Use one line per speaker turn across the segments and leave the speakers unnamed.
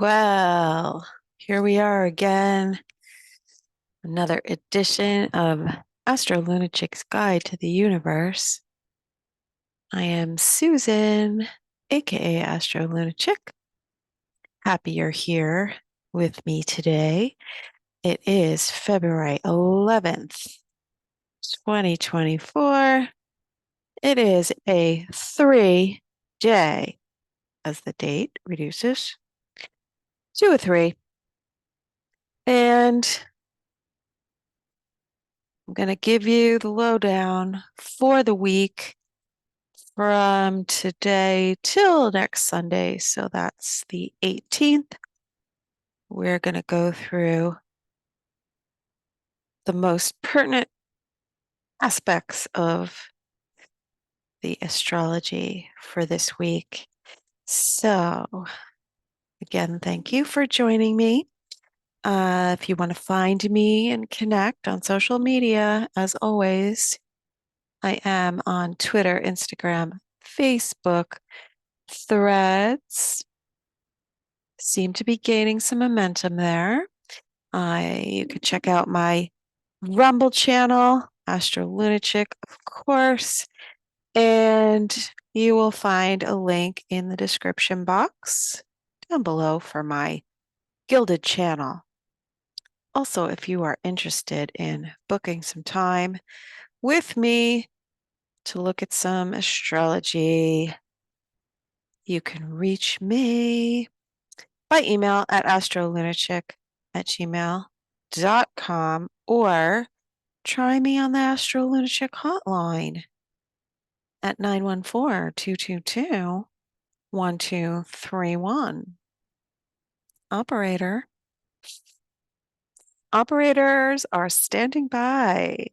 Well, here we are again. Another edition of Astro Lunatic's Guide to the Universe. I am Susan, aka Astro Lunatic. Happy you're here with me today. It is February 11th, 2024. It is a 3-day, as the date reduces to a 3. And I'm going to give you the lowdown for the week from today till next Sunday. So that's the 18th. We're going to go through the most pertinent aspects of the astrology for this week. So, again, thank you for joining me. If you want to find me and connect on social media, as always, I am on Twitter, Instagram, Facebook, Threads. Seem to be gaining some momentum there. You could check out my Rumble channel, Astro Lunatic, of course, and you will find a link in the description box down below for my Gilded channel. Also, if you are interested in booking some time with me to look at some astrology, you can reach me by email at astrolunatic@gmail.com or try me on the Astro Lunatic hotline at 914-222-1231. Operator. Operators are standing by.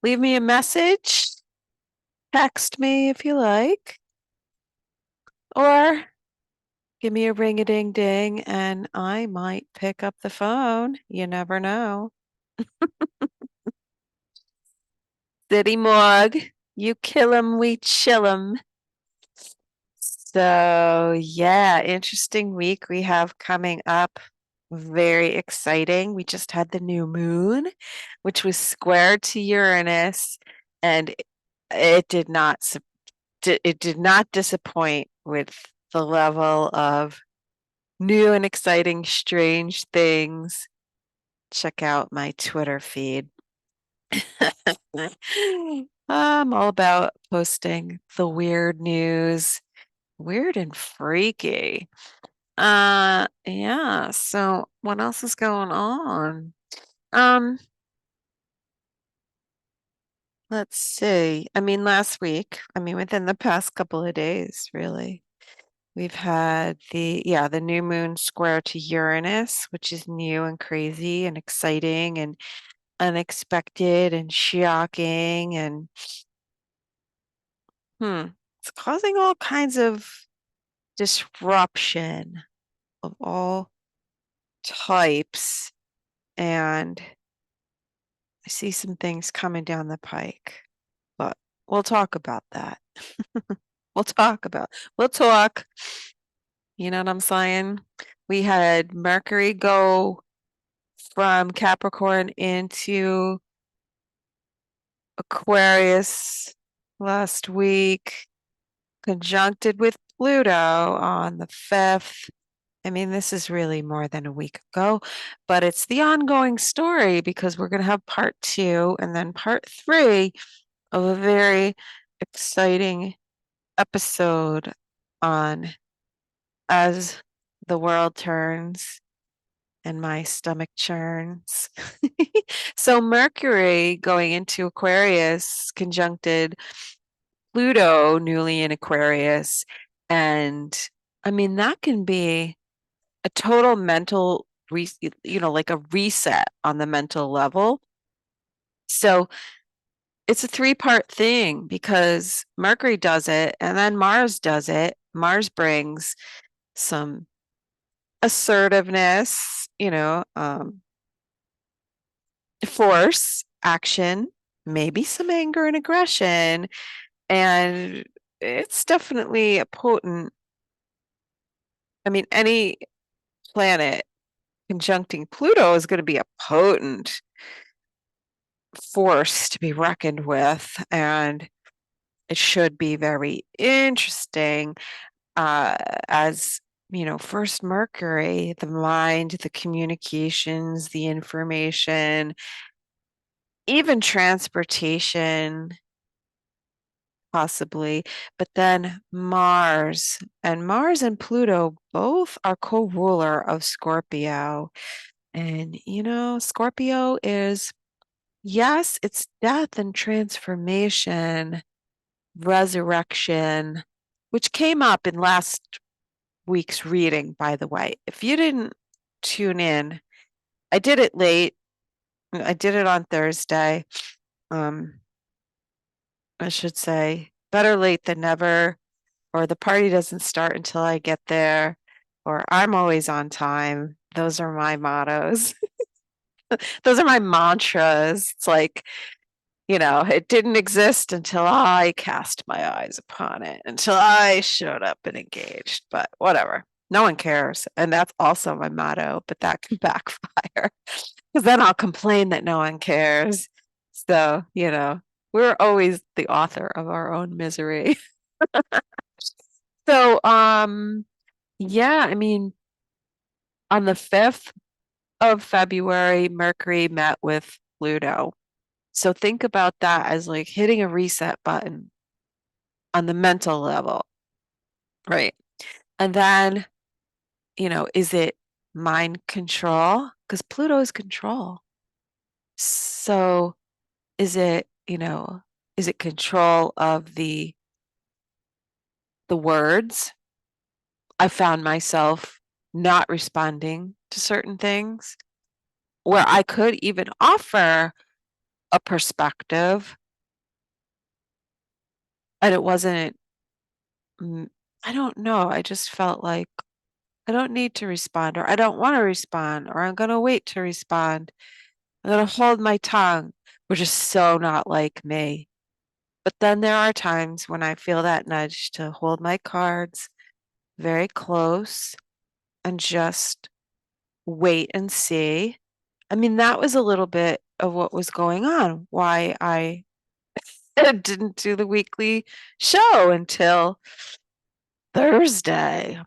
Leave me a message. Text me if you like. Or give me a ring-a-ding-ding and I might pick up the phone. You never know. City Morgue. You kill 'em, we chill 'em. So, yeah, interesting week we have coming up. Very exciting. We just had the new moon, which was square to Uranus, and it did not disappoint with the level of new and exciting, strange things. Check out my Twitter feed. I'm all about posting the weird news, weird and freaky. Yeah, so what else is going on? Um, let's see. Within the past couple of days, really, we've had the new moon square to Uranus, which is new and crazy and exciting and unexpected and shocking and it's causing all kinds of disruption of all types. And I see some things coming down the pike, but we'll talk about that. We'll talk. You know what I'm saying? We had Mercury go from Capricorn into Aquarius last week, conjuncted with Pluto on the 5th. I mean, this is really more than a week ago, but it's the ongoing story because we're going to have part 2 and then part 3 of a very exciting episode on As the World Turns and My Stomach Churns. So Mercury going into Aquarius conjuncted Pluto newly in Aquarius. And I mean, that can be a total mental, like a reset on the mental level. So it's a 3-part thing because Mercury does it and then Mars does it. Mars brings some assertiveness, force, action, maybe some anger and aggression. And it's definitely a potent, I mean, any planet conjuncting Pluto is going to be a potent force to be reckoned with, and it should be very interesting. As first Mercury, the mind, the communications, the information, even transportation, possibly. But then Mars, and Mars and Pluto both are co-ruler of Scorpio. And, Scorpio is, yes, it's death and transformation, resurrection, which came up in last week's reading, by the way. If you didn't tune in, I did it late. I did it on Thursday. I should say better late than never, or the party doesn't start until I get there, or I'm always on time. Those are my mottos. Those are my mantras. It's like, it didn't exist until I cast my eyes upon it, until I showed up and engaged. But whatever. No one cares. And that's also my motto, but that can backfire because then I'll complain that no one cares. So, we're always the author of our own misery. So, yeah, I mean, on the 5th of February, Mercury met with Pluto. So think about that as like hitting a reset button on the mental level, right? And then, is it mind control? Because Pluto is control. So is it control of the words? I found myself not responding to certain things where I could even offer a perspective, and it wasn't, I don't know. I just felt like I don't need to respond, or I don't want to respond, or I'm going to wait to respond. I'm going to hold my tongue, which is so not like me. But then there are times when I feel that nudge to hold my cards very close and just wait and see. I mean, that was a little bit of what was going on, why I didn't do the weekly show until Thursday.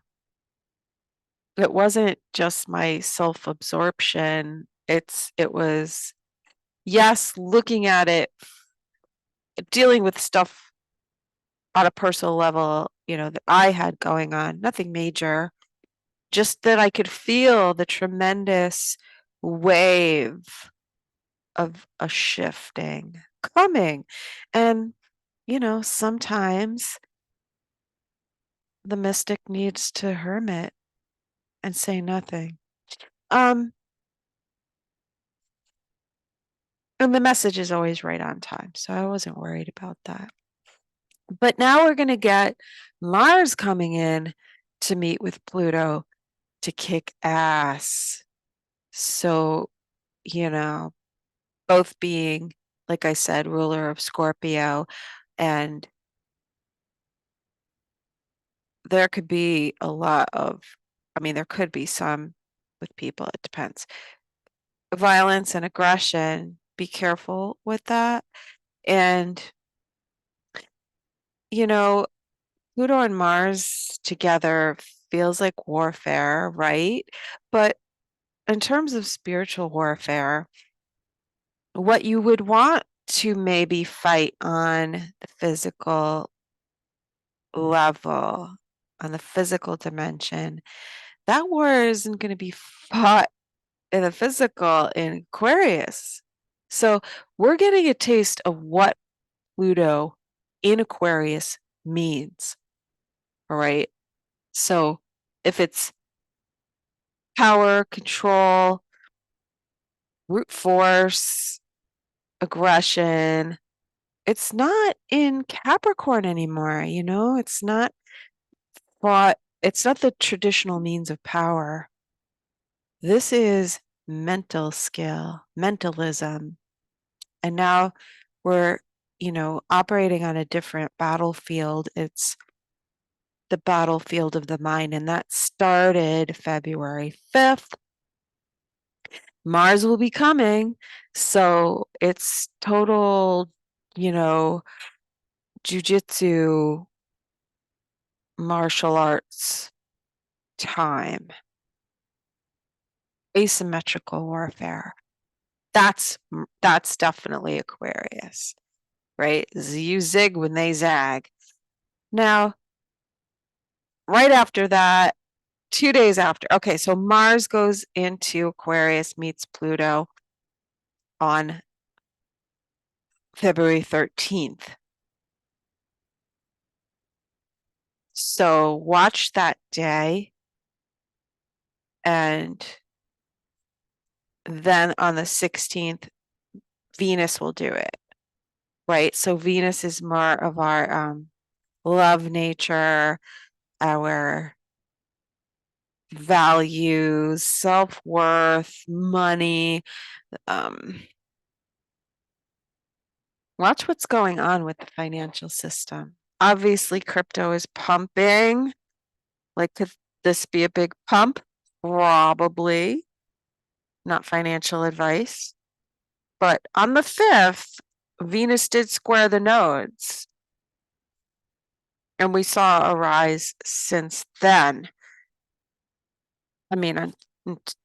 It wasn't just my self-absorption. It was, yes, looking at it, dealing with stuff on a personal level, that I had going on, nothing major, just that I could feel the tremendous wave of a shifting coming. And, sometimes the mystic needs to hermit and say nothing. And the message is always right on time, so I wasn't worried about that. But now we're going to get Mars coming in to meet with Pluto to kick ass. So, both being, like I said, ruler of Scorpio, and there could be a lot of, there could be some with people, it depends. Violence and aggression, be careful with that. And, Pluto and Mars together feels like warfare, right? But in terms of spiritual warfare, what you would want to maybe fight on the physical level, on the physical dimension, that war isn't going to be fought in the physical in Aquarius. So we're getting a taste of what Pluto in Aquarius means. All right. So if it's power, control, brute force, aggression, it's not in Capricorn anymore, it's not it's not the traditional means of power. This is mental skill, mentalism. And now we're, operating on a different battlefield. It's the battlefield of the mind, and that started February 5th. Mars will be coming, so it's total, jujitsu, martial arts time, asymmetrical warfare. That's definitely Aquarius, right? You zig when they zag. Now, right after that, 2 days after, okay, so Mars goes into Aquarius, meets Pluto on February 13th. So watch that day, and then on the 16th, Venus will do it, right? So Venus is more of our love nature, our values, self-worth, money. Watch what's going on with the financial system. Obviously, crypto is pumping. Like, could this be a big pump? Probably. Not financial advice. But on the 5th, Venus did square the nodes. And we saw a rise since then. I mean, I'm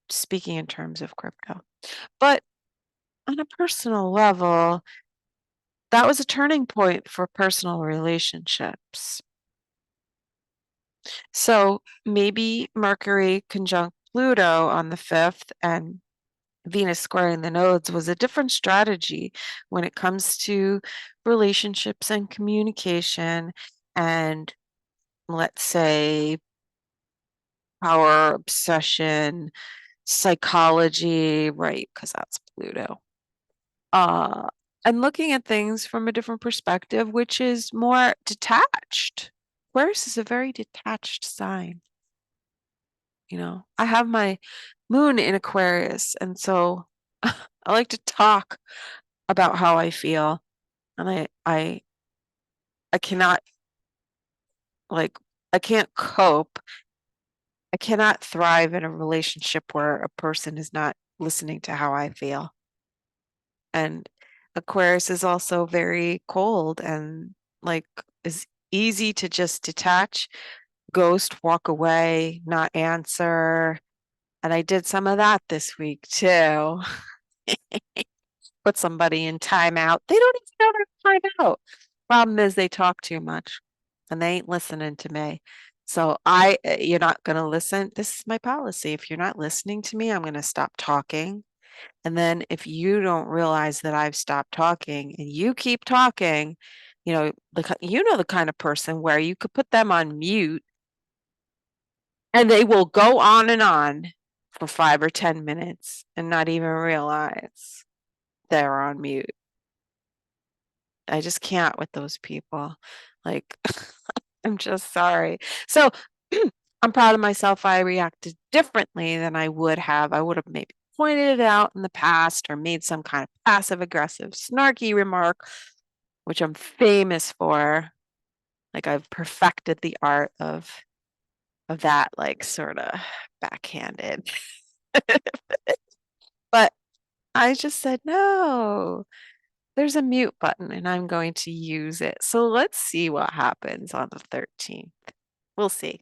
speaking in terms of crypto. But on a personal level, that was a turning point for personal relationships. So maybe Mercury conjunct Pluto on the 5th and Venus squaring the nodes was a different strategy when it comes to relationships and communication and, let's say, power, obsession, psychology, right? Because that's Pluto. Uh, and looking at things from a different perspective, which is more detached. Aquarius is a very detached sign. I have my moon in Aquarius, and so I like to talk about how I feel, and I cannot, like, I can't cope. I cannot thrive in a relationship where a person is not listening to how I feel. And Aquarius is also very cold and, like, is easy to just detach, ghost, walk away, not answer. And I did some of that this week too. Put somebody in timeout. They don't even know their timeout. Problem is they talk too much and they ain't listening to me. So you're not going to listen. This is my policy. If you're not listening to me, I'm going to stop talking. And then if you don't realize that I've stopped talking and you keep talking, the kind of person where you could put them on mute and they will go on for 5 or 10 minutes and not even realize they're on mute. I just can't with those people. Like, I'm just sorry. So I'm proud of myself. I reacted differently than I would have. I would have maybe pointed it out in the past or made some kind of passive aggressive, snarky remark, which I'm famous for. Like, I've perfected the art of that, like, sort of backhanded. But I just said, no, there's a mute button and I'm going to use it. So let's see what happens on the 13th. We'll see.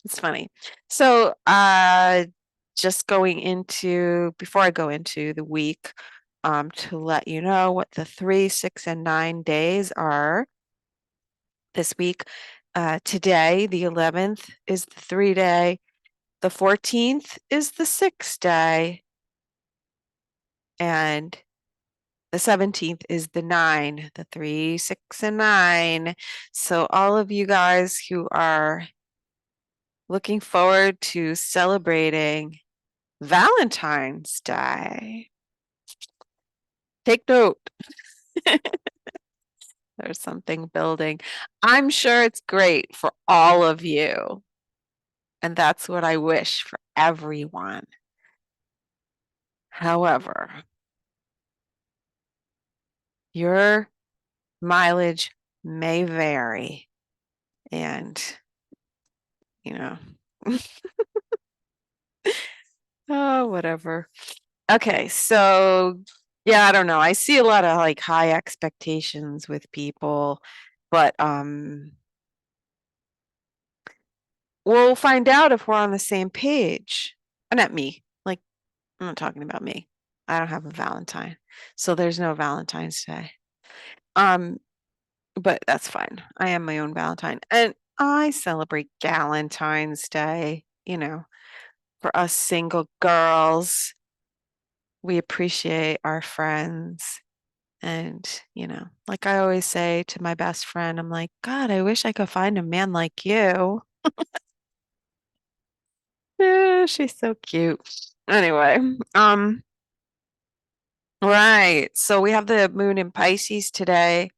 It's funny. So just before I go into the week, to let you know what the 3, 6, and 9 days are this week. Today, the 11th, is the 3-day. The 14th is the 6-day. And the 17th is the 9, the 3, 6, and 9. So all of you guys who are looking forward to celebrating Valentine's Day, take note. There's something building. I'm sure it's great for all of you. And that's what I wish for everyone. However, your mileage may vary. And you know. Oh, whatever. Okay, so yeah, I don't know. I see a lot of like high expectations with people, but we'll find out if we're on the same page. Not me. Like, I'm not talking about me. I don't have a Valentine. So there's no Valentine's Day. Um, but that's fine. I am my own Valentine. And I celebrate Galentine's Day, for us single girls. We appreciate our friends. And, like I always say to my best friend, I'm like, God, I wish I could find a man like you. Yeah, she's so cute. Anyway, right. So we have the moon in Pisces today.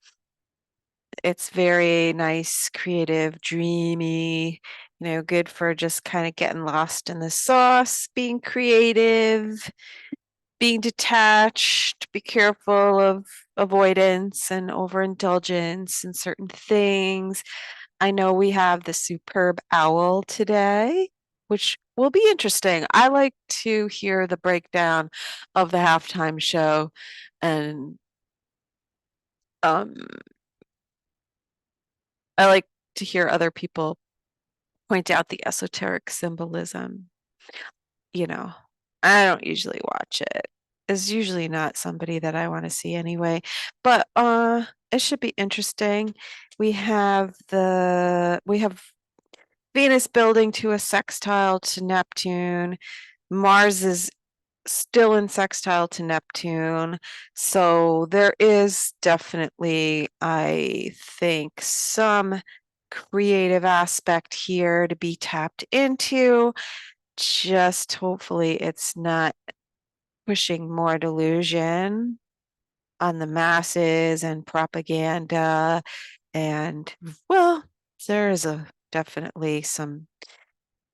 It's very nice, creative, dreamy, good for just kind of getting lost in the sauce, being creative, being detached, be careful of avoidance and overindulgence in certain things. I know we have the superb owl today, which will be interesting. I like to hear the breakdown of the halftime show, and um, I like to hear other people point out the esoteric symbolism. You know, I don't usually watch it. It's usually not somebody that I want to see anyway. But it should be interesting. We have Venus building to a sextile to Neptune. Mars is still in sextile to Neptune. So there is definitely, I think, some creative aspect here to be tapped into. Just hopefully it's not pushing more delusion on the masses and propaganda. And well, there is definitely some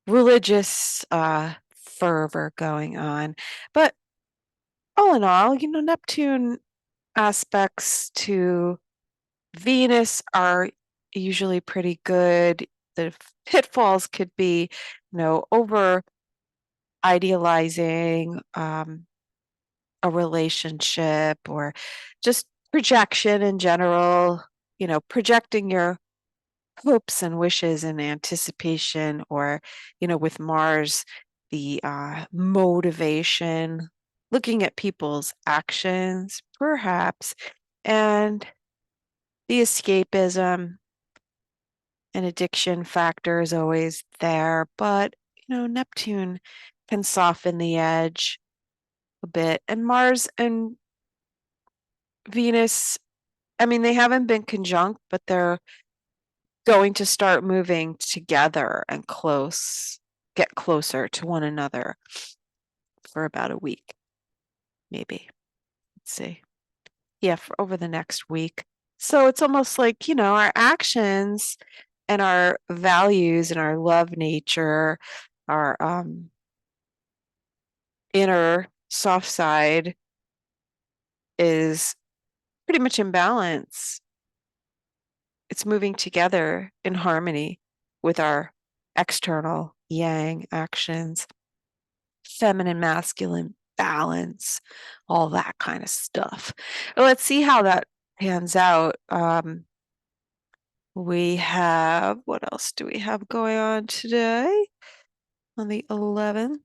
religious fervor going on. But all in all, Neptune aspects to Venus are usually pretty good. The pitfalls could be, over idealizing a relationship, or just projection in general, projecting your hopes and wishes and anticipation, or, with Mars, the motivation, looking at people's actions, perhaps, and the escapism and addiction factor is always there. But, Neptune can soften the edge a bit. And Mars and Venus, I mean, they haven't been conjunct, but they're going to start moving together and get closer to one another for about a week, maybe. Let's see. Yeah, for over the next week. So it's almost like, our actions and our values and our love nature, our inner soft side is pretty much in balance. It's moving together in harmony with our external yang actions, feminine, masculine balance, all that kind of stuff. Well, let's see how that pans out. What else do we have going on today? On the 11th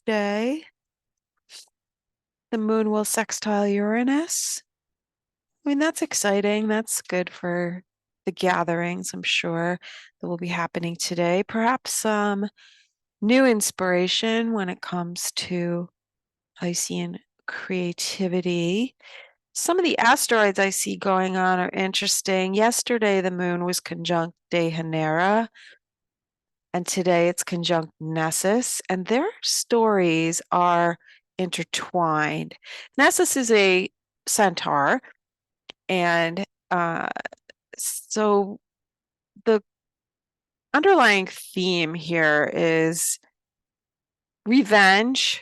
day, the moon will sextile Uranus. I mean, that's exciting. That's good for the gatherings, I'm sure, that will be happening today. Perhaps some new inspiration when it comes to Piscean creativity. Some of the asteroids I see going on are interesting. Yesterday, the moon was conjunct Dejanira, and today it's conjunct Nessus, and their stories are intertwined. Nessus is a centaur, and so the underlying theme here is revenge.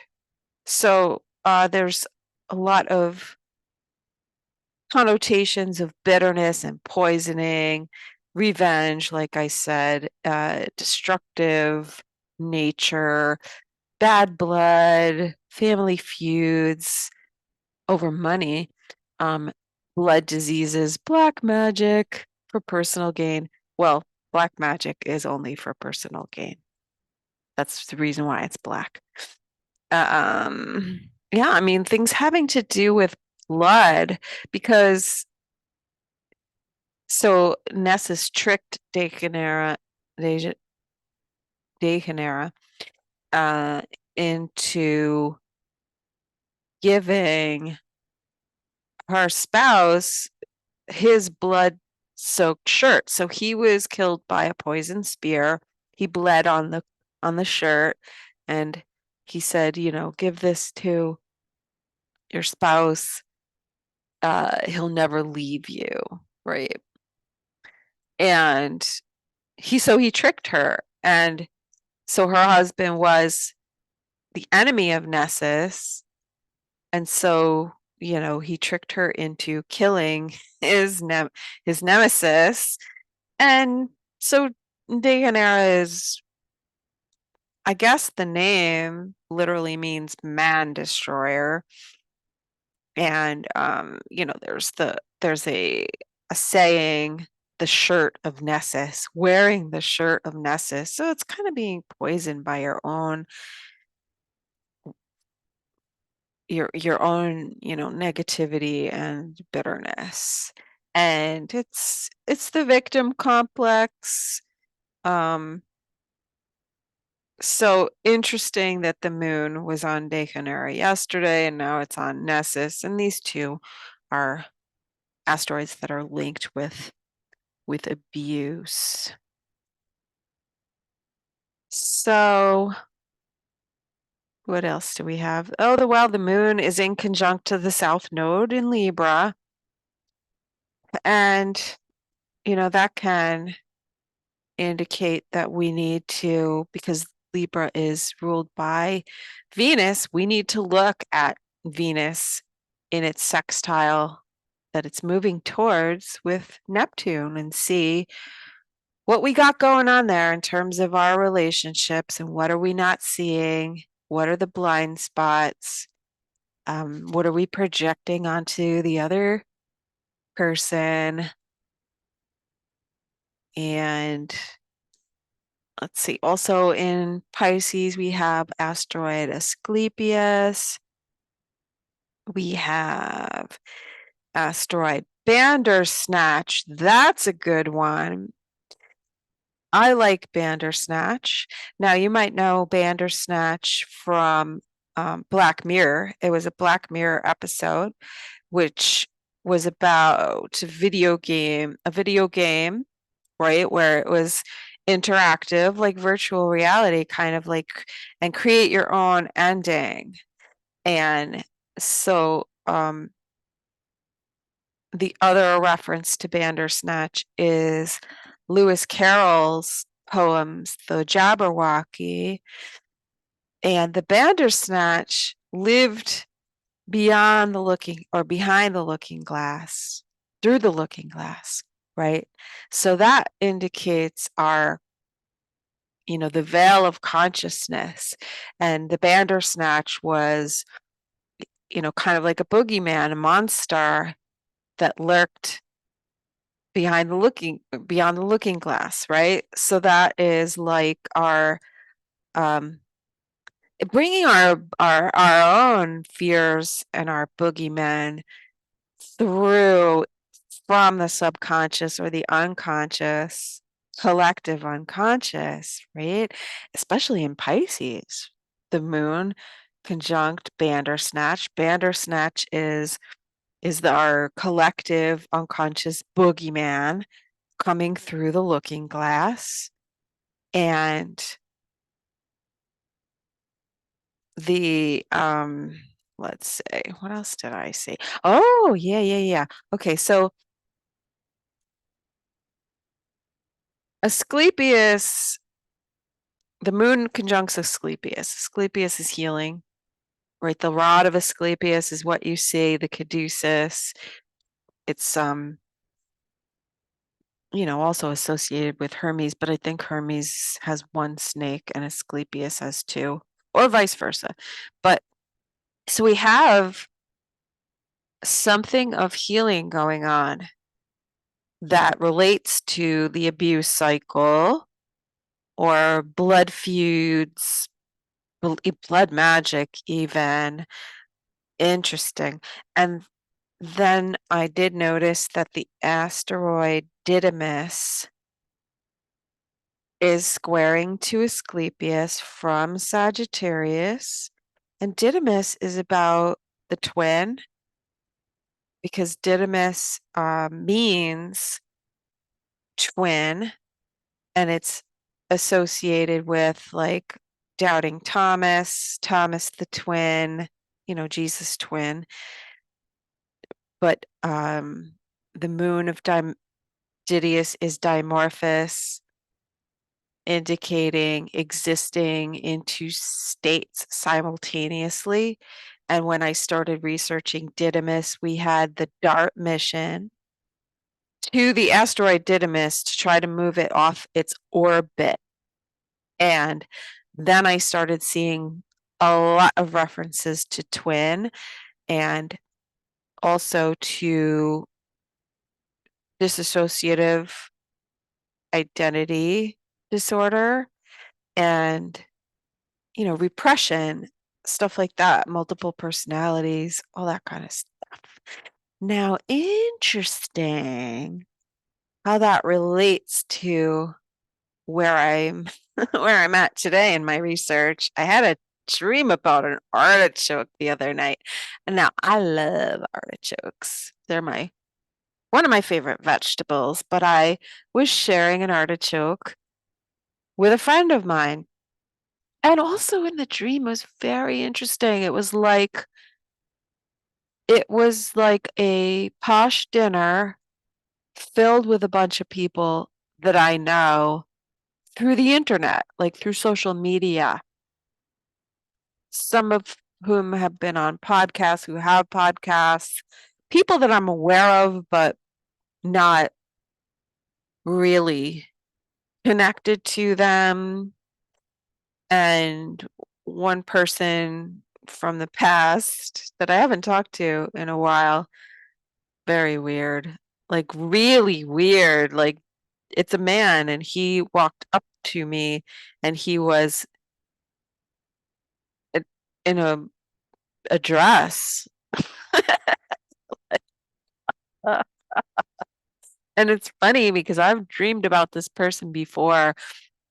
So there's a lot of connotations of bitterness and poisoning, revenge, like I said, destructive nature, bad blood, family feuds over money, blood diseases, black magic for personal gain. Well, black magic is only for personal gain. That's the reason why it's black. Yeah, I mean, things having to do with blood, because so Nessus tricked Dejanira uh, into giving her spouse his blood-soaked shirt. So he was killed by a poison spear. He bled on the shirt, and he said, give this to your spouse. He'll never leave you, right? And he tricked her, and so her husband was the enemy of Nessus, and so he tricked her into killing his nemesis, and so Dejanira is, I guess the name literally means man destroyer. And there's a saying, the shirt of Nessus, wearing the shirt of Nessus. So it's kind of being poisoned by your own negativity and bitterness. And it's the victim complex. So interesting that the moon was on Dejanira yesterday and now it's on Nessus, and these two are asteroids that are linked with abuse. So what else do we have? Oh, the moon is in conjunct to the south node in Libra, and that can indicate that we need to, because Libra is ruled by Venus, we need to look at Venus in its sextile that it's moving towards with Neptune and see what we got going on there in terms of our relationships, and what are we not seeing? What are the blind spots? What are we projecting onto the other person? And let's see, also in Pisces, we have asteroid Asclepius. We have asteroid Bandersnatch. That's a good one. I like Bandersnatch. Now, you might know Bandersnatch from Black Mirror. It was a Black Mirror episode, which was about a video game, right? Where it was interactive, like virtual reality, kind of like, and create your own ending. And so the other reference to Bandersnatch is Lewis Carroll's poems, The Jabberwocky. And the Bandersnatch lived beyond the looking, or behind the looking glass, through the looking glass, right? So that indicates the veil of consciousness. And the Bandersnatch was, kind of like a boogeyman, a monster that lurked beyond the looking glass, right? So that is like our bringing our own fears and our boogeymen through from the subconscious or the unconscious, collective unconscious, right? Especially in Pisces, the moon conjunct Bandersnatch. Bandersnatch is our collective unconscious boogeyman coming through the looking glass. And the let's say, what else did I say? Oh, yeah. Okay, so Asclepius, the moon conjuncts Asclepius. Asclepius is healing, right? The rod of Asclepius is what you see, the caduceus. It's also associated with Hermes, but I think Hermes has one snake and Asclepius has two, or vice versa. But so we have something of healing going on that relates to the abuse cycle or blood feuds, blood magic, even. Interesting. And then I did notice that the asteroid Didymus is squaring to Asclepius from Sagittarius. And Didymus is about the twin because Didymus means twin, and it's associated with like doubting Thomas, Thomas the twin, Jesus twin. But the moon of Didymus is dimorphous, indicating existing in two states simultaneously. And when I started researching Didymus, we had the DART mission to the asteroid Didymus to try to move it off its orbit. And then I started seeing a lot of references to twin and also to dissociative identity disorder and repression, stuff like that, multiple personalities, all that kind of stuff. Now, interesting how that relates to where I'm where I'm at today in my research. I had a dream about an artichoke the other night. And now I love artichokes. They're one of my favorite vegetables, but I was sharing an artichoke with a friend of mine. And also in the dream was very interesting. It was like a posh dinner filled with a bunch of people that I know through the internet, like through social media. Some of whom have been on podcasts, who have podcasts, people that I'm aware of, but not really connected to them. And one person from the past that I haven't talked to in a while. Very weird. Like really weird. Like it's a man and he walked up to me and he was in a dress. Uh, And it's funny because I've dreamed about this person before,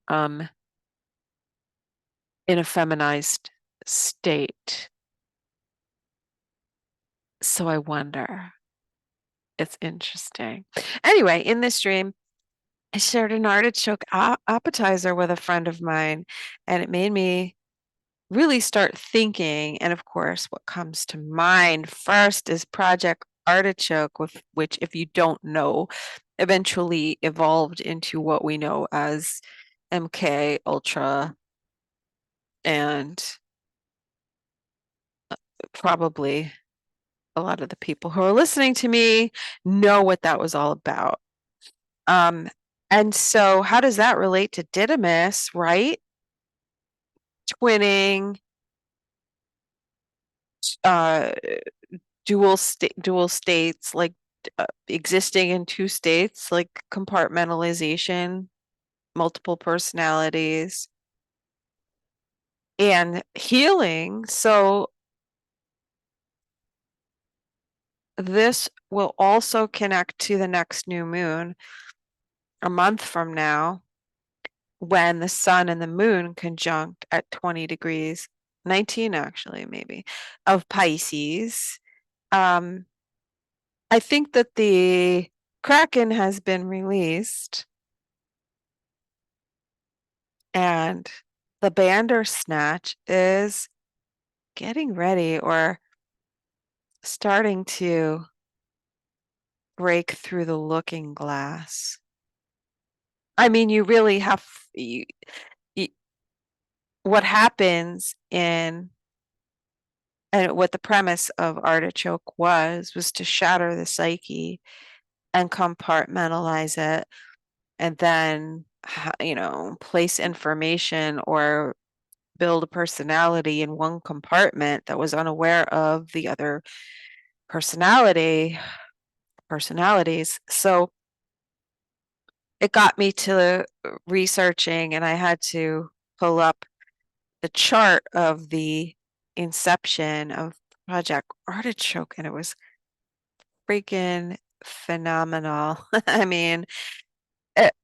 um, in a feminized state. So I wonder. It's interesting. Anyway, in this dream, I shared an artichoke appetizer with a friend of mine, and it made me really start thinking. And of course, what comes to mind first is Project Artichoke, which, if you don't know, eventually evolved into what we know as MK Ultra, and probably a lot of the people who are listening to me know what that was all about. Um, and so how does that relate to Didymus, right? Twinning, uh, dual states, like existing in two states, like compartmentalization, multiple personalities, and healing. So this will also connect to the next new moon a month from now, when the sun and the moon conjunct at 20 degrees, 19 actually, maybe, of Pisces. I think that the Kraken has been released and the Bandersnatch is getting ready or starting to break through the looking glass. I mean, you really have you, what happens in and what the premise of Artichoke was to shatter the psyche and compartmentalize it and then, place information or build a personality in one compartment that was unaware of the other personalities. So it got me to researching, and I had to pull up the chart of the inception of Project Artichoke, and it was freaking phenomenal. I mean,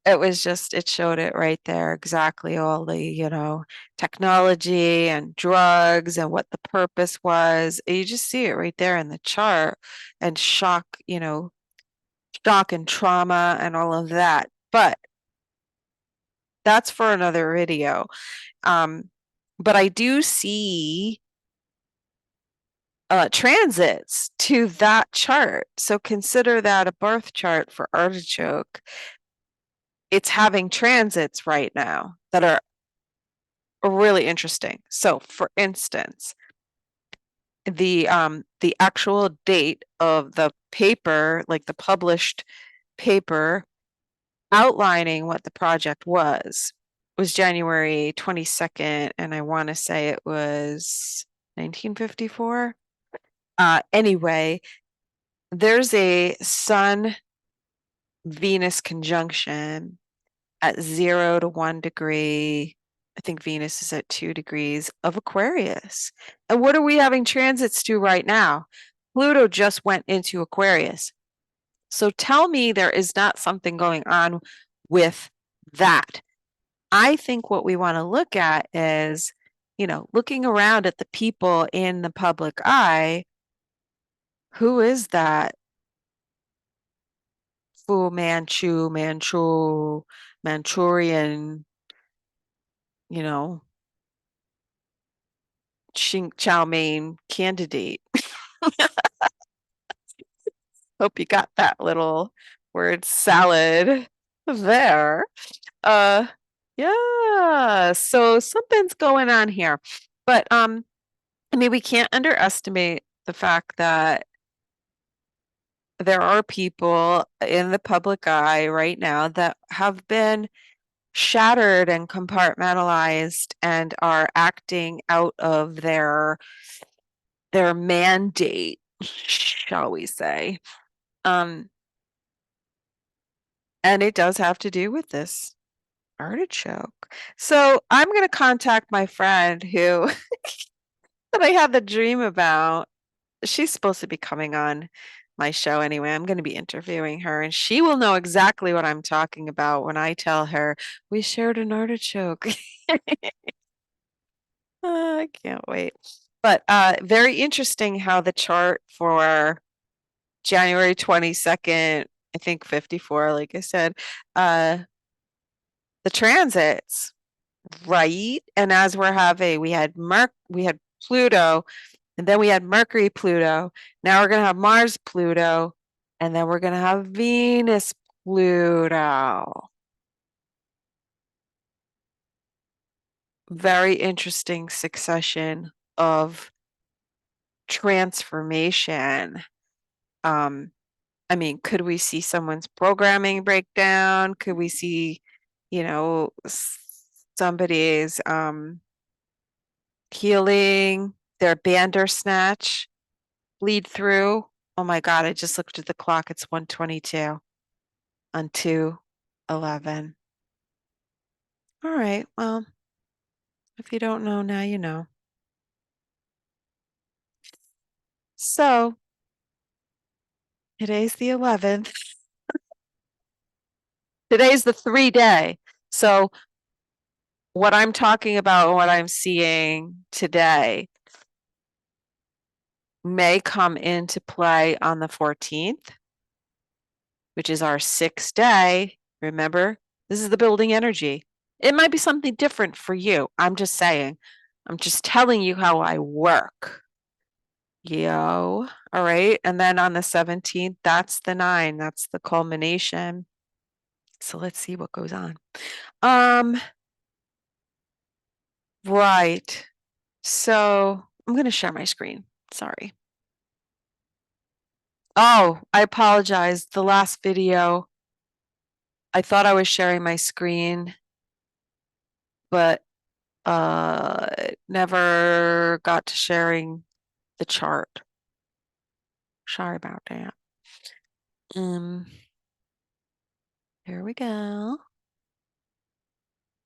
it was just, it showed it right there exactly, all the, technology and drugs and what the purpose was. You just see it right there in the chart, and shock and trauma and all of that. But that's for another video. But I do see transits to that chart. So consider that a birth chart for artichoke. It's having transits right now that are really interesting. So for instance, the actual date of the paper, like the published paper outlining what the project was January 22nd, and I want to say it was 1954. Anyway, there's a Sun Venus conjunction at 0 to 1 degree. I think Venus is at 2 degrees of Aquarius. And what are we having transits to right now? Pluto just went into Aquarius. So tell me there is not something going on with that. I think what we want to look at is, looking around at the people in the public eye. Who is that Fu Manchurian, you know, Xing Chow Mein candidate? Hope you got that little word salad there. Uh, yeah, so something's going on here. But I mean, we can't underestimate the fact that there are people in the public eye right now that have been shattered and compartmentalized and are acting out of their mandate, shall we say. And it does have to do with this artichoke. So I'm going to contact my friend who that I had the dream about. She's supposed to be coming on my show anyway. I'm going to be interviewing her, and she will know exactly what I'm talking about when I tell her we shared an artichoke. I can't wait. But very interesting how the chart for January 22nd, I think 54, like I said, the transits, right? And as we had Pluto, and then we had Mercury, Pluto. Now we're gonna have Mars, Pluto, and then we're gonna have Venus, Pluto. Very interesting succession of transformation. I mean, could we see someone's programming breakdown? Could we see, somebody's healing, their Bandersnatch bleed through? Oh my God, I just looked at the clock. It's 1:22 on 2/11. All right, well, if you don't know now, you know. So today's the 11th. Today's the 3-day. So what I'm talking about, what I'm seeing today may come into play on the 14th, which is our 6th day. Remember, this is the building energy. It might be something different for you. I'm just saying. I'm just telling you how I work. Yo. All right. And then on the 17th, that's the 9. That's the culmination. So let's see what goes on. Right. So I'm going to share my screen. Sorry. Oh, I apologize. The last video, I thought I was sharing my screen, but never got to sharing the chart. Sorry about that. Um, here we go.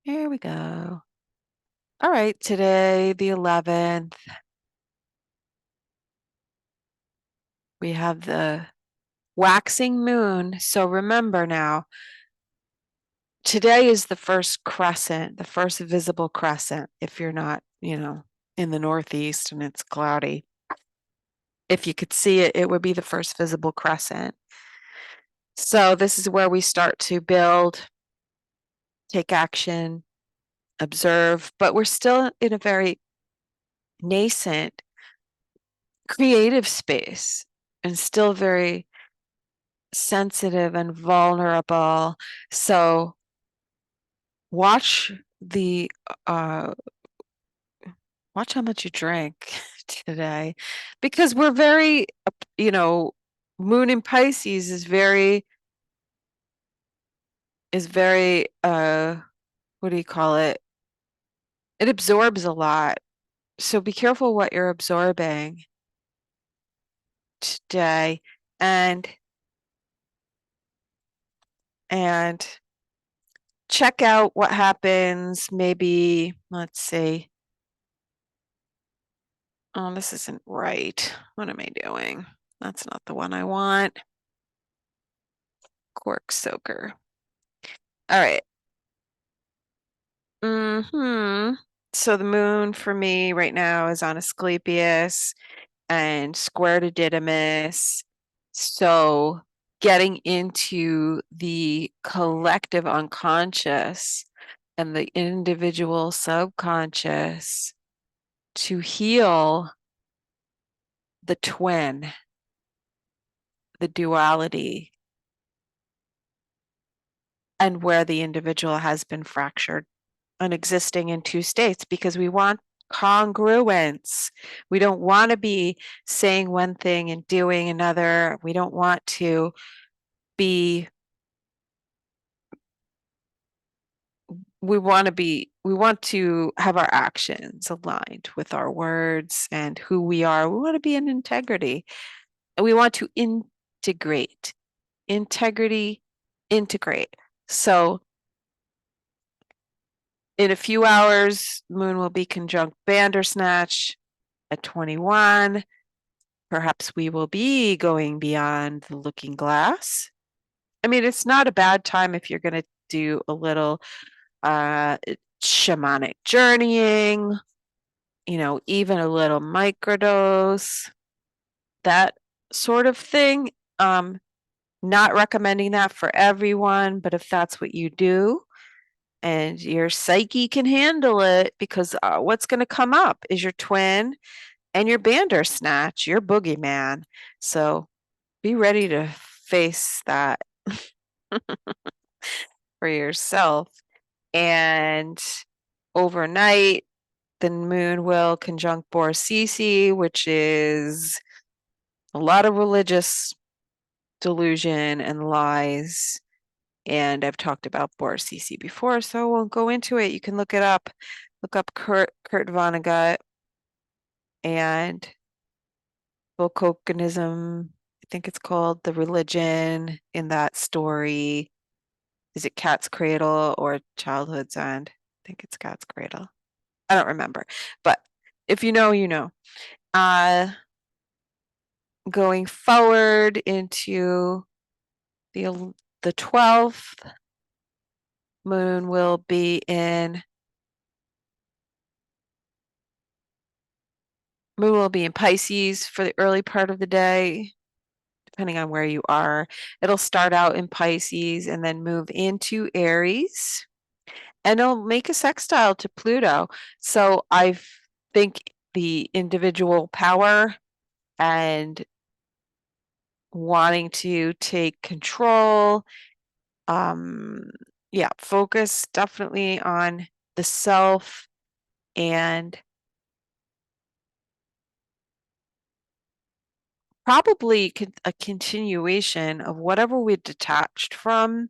Here we go. All right, today, the 11th, we have the waxing moon. So remember now, today is the first crescent, the first visible crescent, if you're not, in the Northeast and it's cloudy. If you could see it, it would be the first visible crescent. So this is where we start to build, take action, observe, but we're still in a very nascent creative space and still very sensitive and vulnerable. So watch the watch how much you drink today, because we're very, moon in Pisces is very what do you call it? It absorbs a lot. So be careful what you're absorbing today, and check out what happens. Maybe, let's see. Oh, this isn't right. What am I doing? That's not the one I want. Cork soaker. All right. So the moon for me right now is on Asclepius and square to Didymus. So getting into the collective unconscious and the individual subconscious to heal the twin, the duality, and where the individual has been fractured and existing in two states, because we want congruence. We don't want to be saying one thing and doing another. We don't want to be, we want to have our actions aligned with our words and who we are. We want to be in integrity, and we want to integrate. Integrity, integrate. So in a few hours, moon will be conjunct Bandersnatch at 21. Perhaps we will be going beyond the looking glass. I mean, it's not a bad time if you're going to do a little shamanic journeying, even a little microdose, that sort of thing. Not recommending that for everyone, but if that's what you do and your psyche can handle it, because what's going to come up is your twin and your Bandersnatch, your boogeyman. So be ready to face that for yourself. And overnight, the moon will conjunct Borsisi, which is a lot of religious delusion and lies. And I've talked about Borsisi before, so I won't go into it. You can look it up. Look up Kurt Vonnegut and Volkoganism. I think it's called the religion in that story. Is it Cat's Cradle or Childhood's End? I think it's Cat's Cradle. I don't remember, but if you know, you know. Going forward into the 12th, moon will be in Pisces for the early part of the day, depending on where you are. It'll start out in Pisces and then move into Aries, and it'll make a sextile to Pluto. So I think the individual power and wanting to take control, focus definitely on the self and probably a continuation of whatever we detached from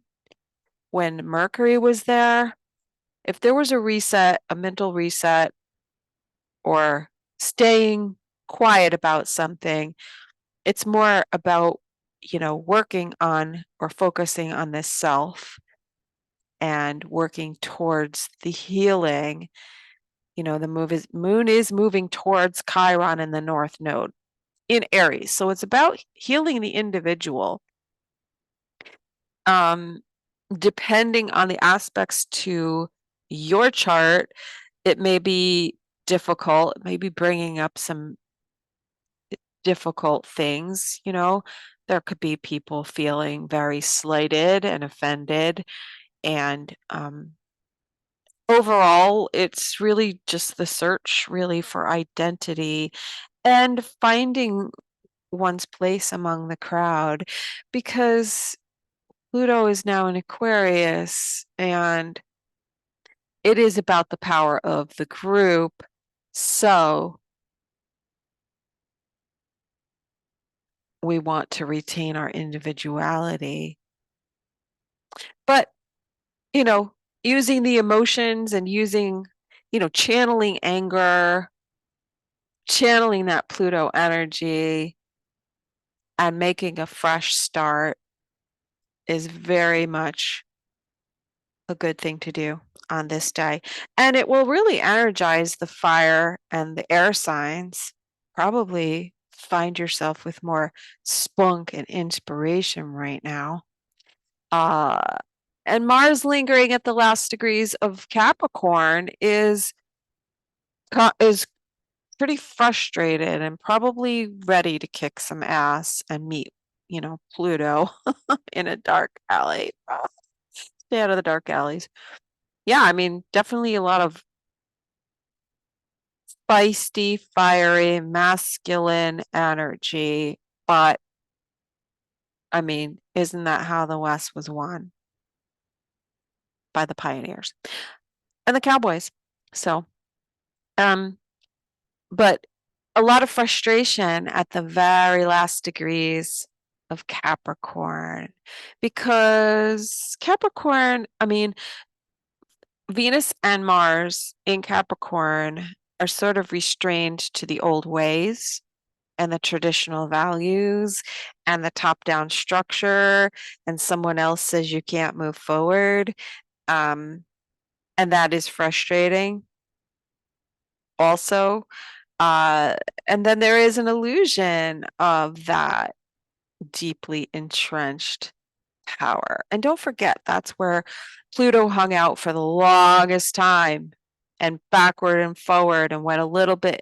when Mercury was there. If there was a reset, a mental reset, or staying quiet about something, it's more about, working on or focusing on this self and working towards the healing. The moon is moving towards Chiron in the North Node in Aries. So it's about healing the individual. Depending on the aspects to your chart, it may be difficult, it may be bringing up some difficult things. There could be people feeling very slighted and offended. And overall, it's really just the search really for identity and finding one's place among the crowd, because Pluto is now in Aquarius and it is about the power of the group. So we want to retain our individuality. But, using the emotions and using, channeling anger, channeling that Pluto energy, and making a fresh start is very much a good thing to do on this day. And it will really energize the fire and the air signs. Probably find yourself with more spunk and inspiration right now. Uh, and Mars lingering at the last degrees of Capricorn is pretty frustrated and probably ready to kick some ass and meet, Pluto in a dark alley. Stay out of the dark alleys. Yeah, I mean, definitely a lot of feisty, fiery, masculine energy. But I mean, isn't that how the West was won? By the pioneers and the cowboys. So, but a lot of frustration at the very last degrees of Capricorn, because Capricorn, I mean, Venus and Mars in Capricorn are sort of restrained to the old ways and the traditional values and the top-down structure, and someone else says you can't move forward. And that is frustrating also. And then there is an illusion of that deeply entrenched power. And don't forget, that's where Pluto hung out for the longest time, and backward and forward, and went a little bit,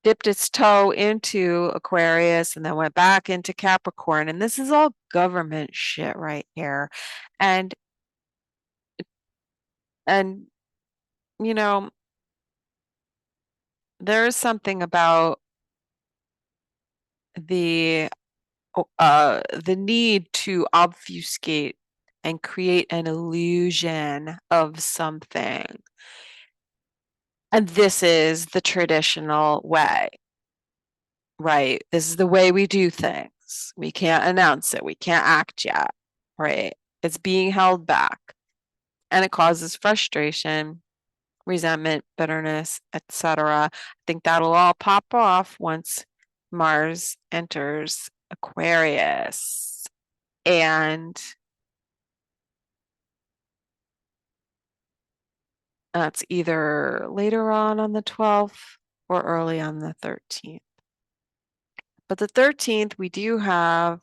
dipped its toe into Aquarius and then went back into Capricorn. And this is all government shit right here. And, and, you know, there is something about the need to obfuscate and create an illusion of something. And this is the traditional way, right? This is the way we do things. We can't announce it. We can't act yet, right? It's being held back, and it causes frustration, resentment, bitterness, etc. I think that'll all pop off once Mars enters Aquarius. And that's either later on the 12th or early on the 13th. But the 13th, we do have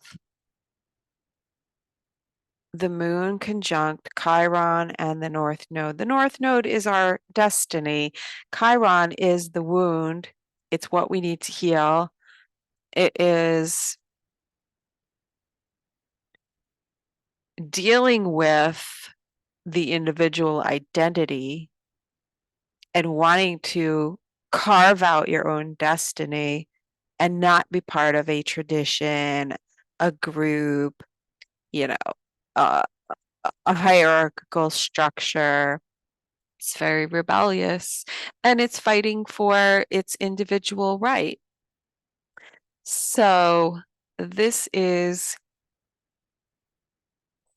the moon conjunct Chiron and the North Node. The North Node is our destiny. Chiron is the wound. It's what we need to heal. It is dealing with the individual identity and wanting to carve out your own destiny and not be part of a tradition, a group, you know, uh, a hierarchical structure. It's very rebellious, and it's fighting for its individual right. So this is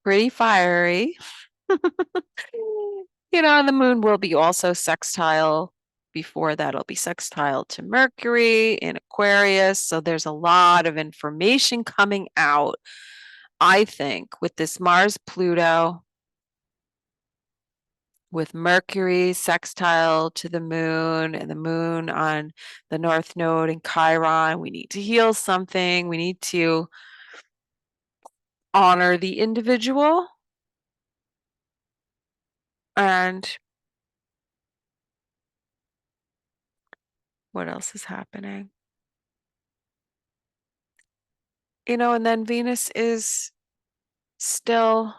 pretty fiery. And the moon will be also sextile. Before that, it'll be sextile to Mercury in Aquarius. So there's a lot of information coming out, I think, with this Mars Pluto, with Mercury sextile to the moon and the moon on the North Node in Chiron. We need to heal something. We need to honor the individual. And what else is happening? And then Venus is still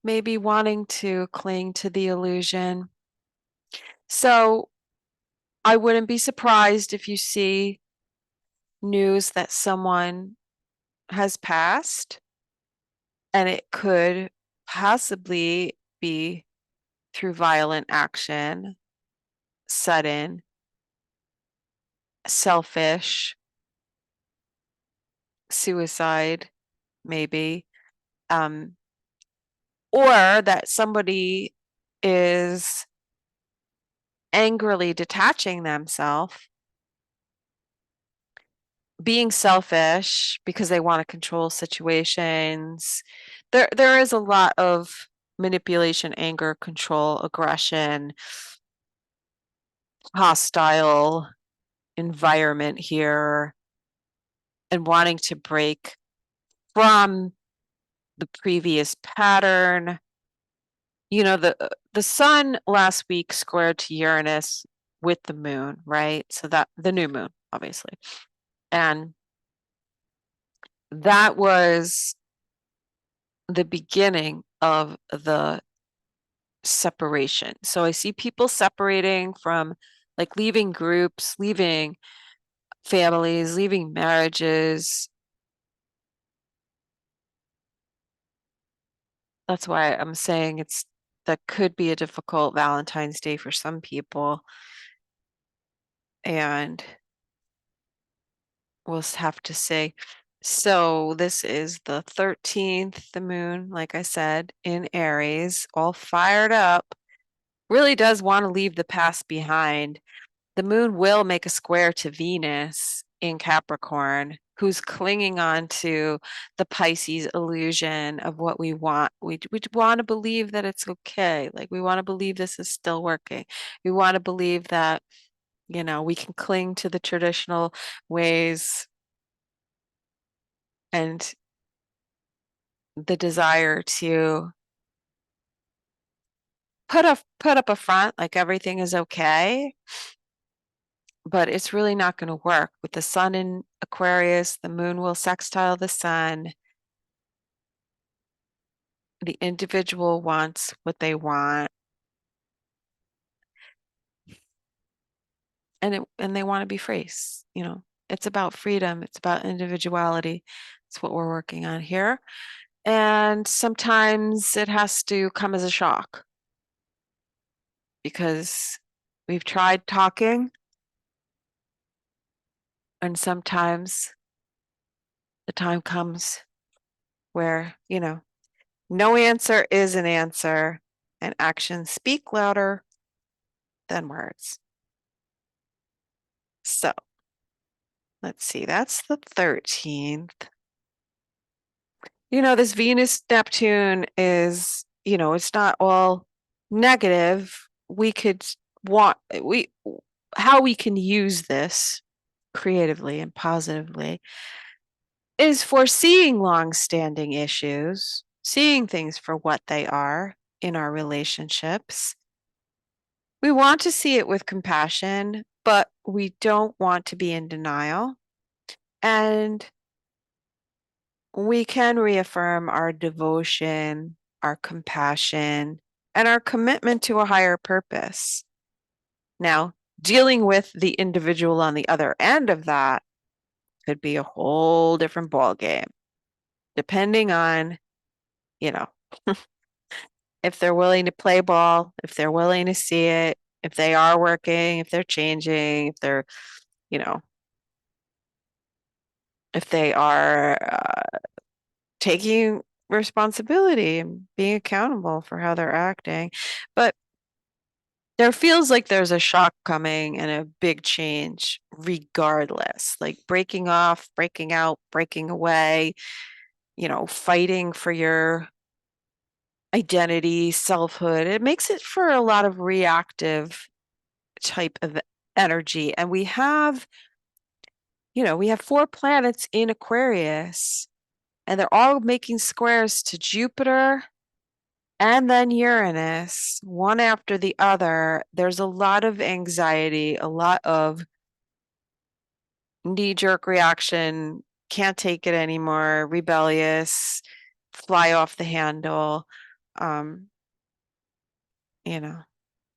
maybe wanting to cling to the illusion. So I wouldn't be surprised if you see news that someone has passed, and it could possibly be through violent action, sudden, selfish, suicide, maybe, or that somebody is angrily detaching themselves, being selfish because they want to control situations. There is a lot of manipulation, anger, control, aggression, hostile environment here, and wanting to break from the previous pattern. The sun last week squared to Uranus with the moon, right? So that the new moon, obviously. And that was the beginning of the separation. So I see people separating from, like, leaving groups, leaving families, leaving marriages. That's why I'm saying that could be a difficult Valentine's Day for some people. And we'll have to see. So this is the 13th, the moon, like I said, in Aries, all fired up, really does want to leave the past behind. The moon will make a square to Venus in Capricorn, who's clinging on to the Pisces illusion of what we want. We want to believe that it's okay. Like, we want to believe this is still working. We want to believe that, we can cling to the traditional ways, and the desire to put up a front like everything is okay, but it's really not going to work. With the sun in Aquarius, the moon will sextile the sun. The individual wants what they want, and they want to be free. It's about freedom. It's about individuality. It's what we're working on here. And sometimes it has to come as a shock, because we've tried talking, and sometimes the time comes where, no answer is an answer, and actions speak louder than words. So let's see, that's the 13th. This Venus Neptune is, it's not all negative. How we can use this creatively and positively is foreseeing long-standing issues, seeing things for what they are in our relationships. We want to see it with compassion, but we don't want to be in denial. And we can reaffirm our devotion, our compassion, and our commitment to a higher purpose. Now, dealing with the individual on the other end of that could be a whole different ballgame, depending on, you know, if they're willing to play ball, if they're willing to see it, if they are working, if they're changing, if they're, you know, if they are taking responsibility and being accountable for how they're acting. But there feels like there's a shock coming and a big change regardless, like breaking off, breaking out, breaking away, fighting for your identity, selfhood. It makes it for a lot of reactive type of energy. And we have 4 planets in Aquarius, and they're all making squares to Jupiter and then Uranus, one after the other. There's a lot of anxiety, a lot of knee-jerk reaction, can't take it anymore, rebellious, fly off the handle, um, you know,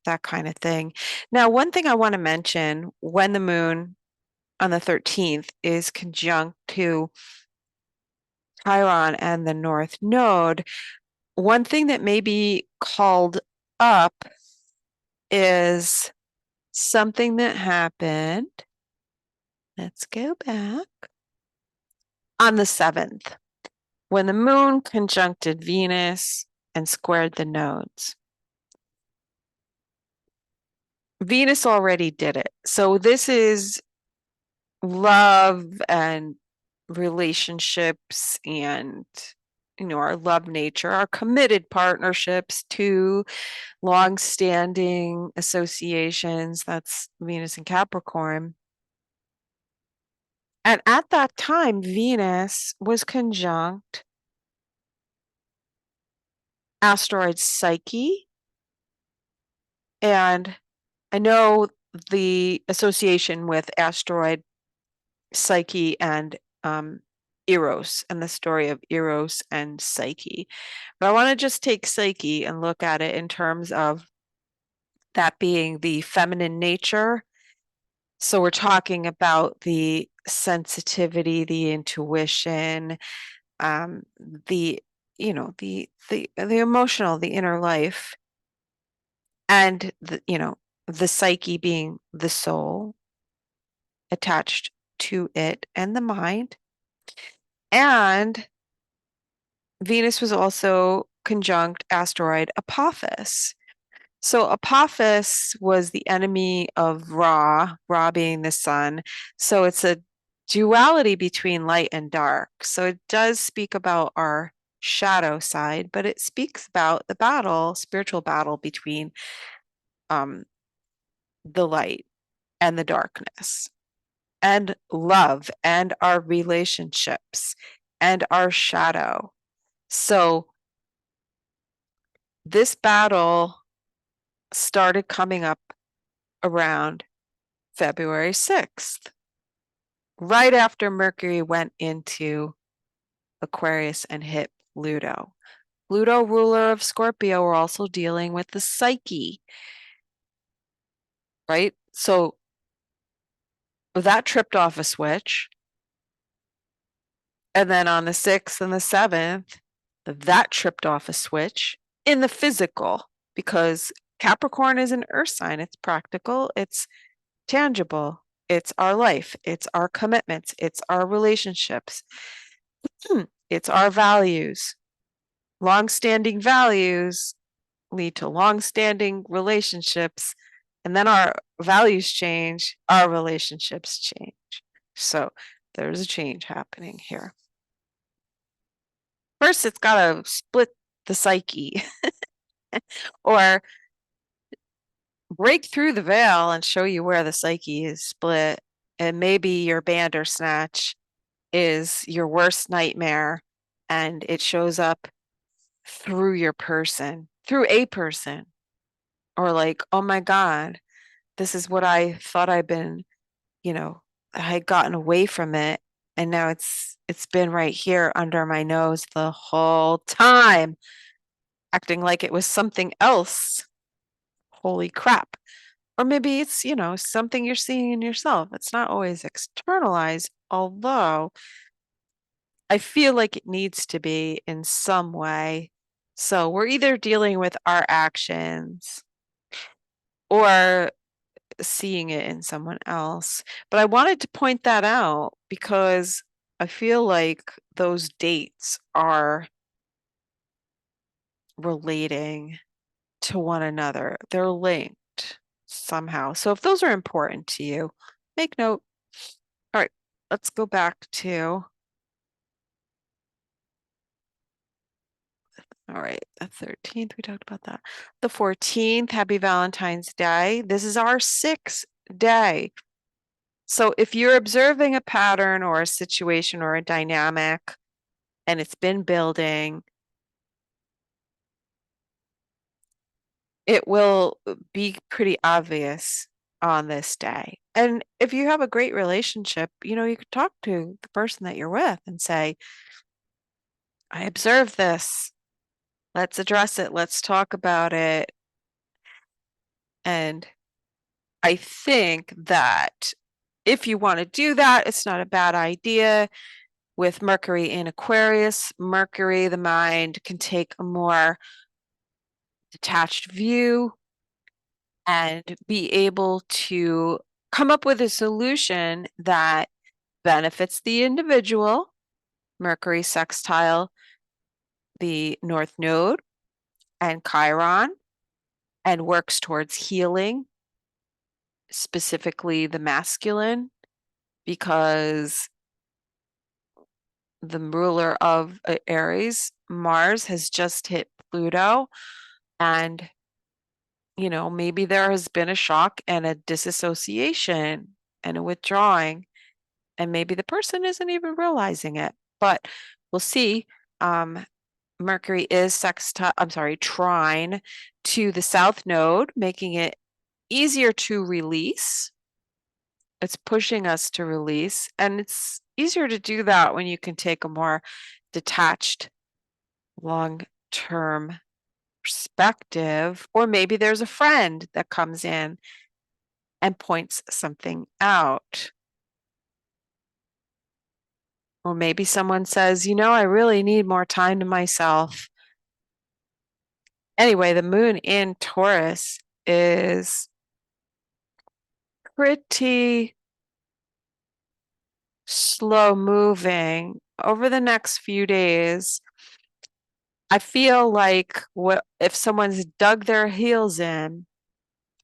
that kind of thing. Now, one thing I want to mention, when the moon on the 13th is conjunct to Chiron and the North Node, one thing that may be called up is something that happened. Let's go back on the 7th, when the moon conjuncted Venus and squared the nodes. Venus already did it. So this is love and relationships and our love nature, our committed partnerships to long-standing associations. That's Venus and Capricorn. And at that time, Venus was conjunct asteroid Psyche. And I know the association with asteroid Psyche and Eros, and the story of Eros and Psyche. But I want to just take Psyche and look at it in terms of that being the feminine nature. So we're talking about the sensitivity, the intuition, the the emotional, the inner life, and the psyche being the soul attached to it and the mind. And Venus was also conjunct asteroid Apophis. So Apophis was the enemy of Ra, Ra being the sun. So it's a duality between light and dark. So it does speak about our shadow side, but it speaks about the battle, spiritual battle between the light and the darkness, and love and our relationships and our shadow. So this battle started coming up around February 6th, right after Mercury went into Aquarius and hit Pluto. Pluto, ruler of Scorpio, we're also dealing with the psyche, right? So that tripped off a switch. And then on the 6th and the 7th, that tripped off a switch in the physical, because Capricorn is an earth sign. It's practical, it's tangible, it's our life, it's our commitments, it's our relationships, it's our values. Long-standing values lead to long-standing relationships, and then our values change, our relationships change. So there's a change happening here. First, it's got to split the psyche or break through the veil and show you where the psyche is split. And maybe your Bandersnatch is your worst nightmare, and it shows up through your person, through a person, or like, oh my God, this is what I thought I had gotten away from it, and now it's been right here under my nose the whole time, acting like it was something else. Holy crap. Or maybe it's, something you're seeing in yourself. It's not always externalized, although I feel like it needs to be in some way. So we're either dealing with our actions or seeing it in someone else. But I wanted to point that out because I feel like those dates are relating to one another. They're linked somehow. So if those are important to you, make note. All right, let's go back to, all right, the 13th, we talked about that. The 14th, happy Valentine's Day. This is our 6th day. So if you're observing a pattern or a situation or a dynamic and it's been building, it will be pretty obvious on this day. And if you have a great relationship, you could talk to the person that you're with and say, I observed this. Let's address it. Let's talk about it. And I think that if you want to do that, it's not a bad idea. With Mercury in Aquarius, Mercury, the mind can take a more detached view and be able to come up with a solution that benefits the individual. Mercury sextile the North Node and Chiron and works towards healing, specifically the masculine, because the ruler of Aries, Mars, has just hit Pluto. And, maybe there has been a shock and a disassociation and a withdrawing. And maybe the person isn't even realizing it. But we'll see. Mercury is trine to the South Node, making it easier to release. It's pushing us to release, and it's easier to do that when you can take a more detached, long-term perspective, or maybe there's a friend that comes in and points something out. Or maybe someone says, I really need more time to myself. Anyway, the moon in Taurus is pretty slow moving over the next few days. I feel like if someone's dug their heels in,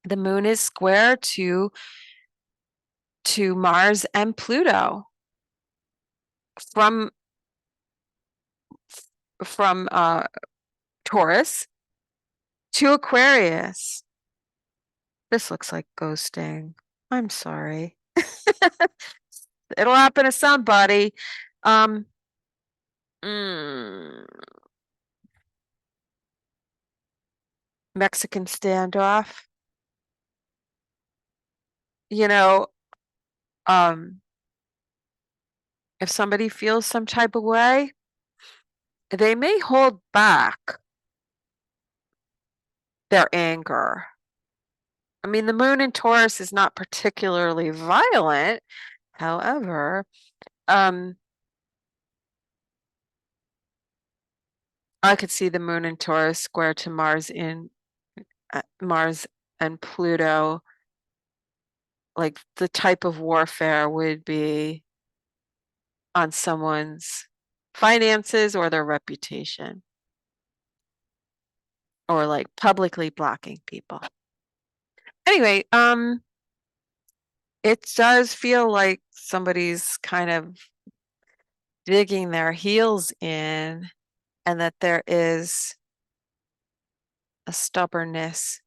the moon is square to Mars and Pluto from Taurus to Aquarius. This looks like ghosting. I'm sorry. It'll happen to somebody. Mm, Mexican standoff. You know, if somebody feels some type of way, they may hold back their anger. I mean, the moon in Taurus is not particularly violent. However, I could see the moon in Taurus square to Mars Mars and Pluto. Like the type of warfare would be on someone's finances or their reputation, or like publicly blocking people. Anyway, it does feel like somebody's kind of digging their heels in, and that there is a stubbornness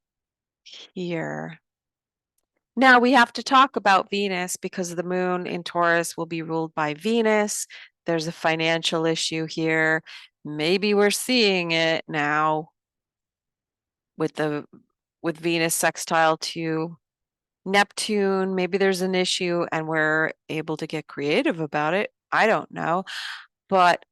here. Now we have to talk about Venus, because the moon in Taurus will be ruled by Venus. There's a financial issue here. Maybe we're seeing it now with Venus sextile to Neptune. Maybe there's an issue and we're able to get creative about it. I don't know. But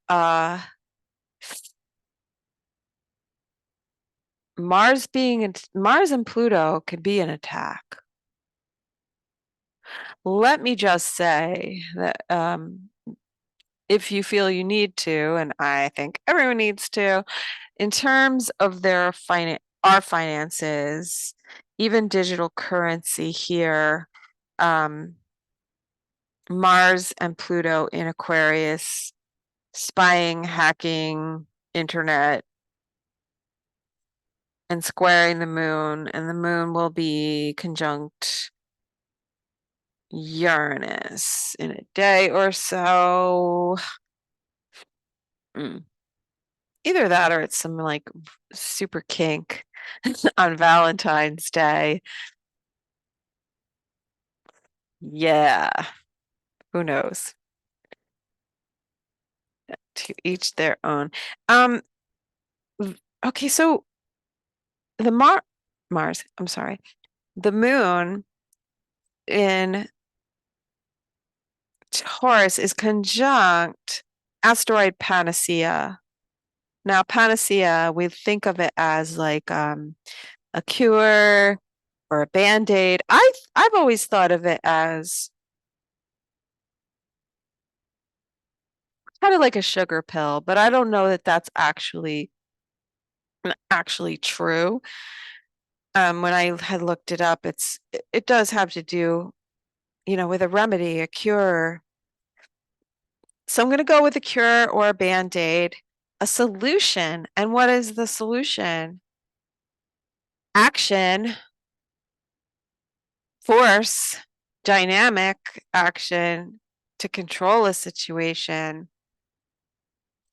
Mars and Pluto could be an attack. Let me just say that if you feel you need to, and I think everyone needs to, in terms of our finances, even digital currency here, Mars and Pluto in Aquarius, spying, hacking, internet, and squaring the moon, and the moon will be conjunct Uranus in a day or so. Either that or it's some like super kink on Valentine's Day. Yeah, who knows? To each their own. Um, okay, so the Mars, I'm sorry. The moon in Taurus is conjunct asteroid Panacea. Now, Panacea, we think of it as like a cure or a band-aid. I've always thought of it as kind of like a sugar pill, but I don't know that that's actually true. When I had looked it up, it does have to do, with a remedy, a cure. So I'm going to go with a cure or a band-aid, a solution. And what is the solution? Action, force, dynamic action to control a situation.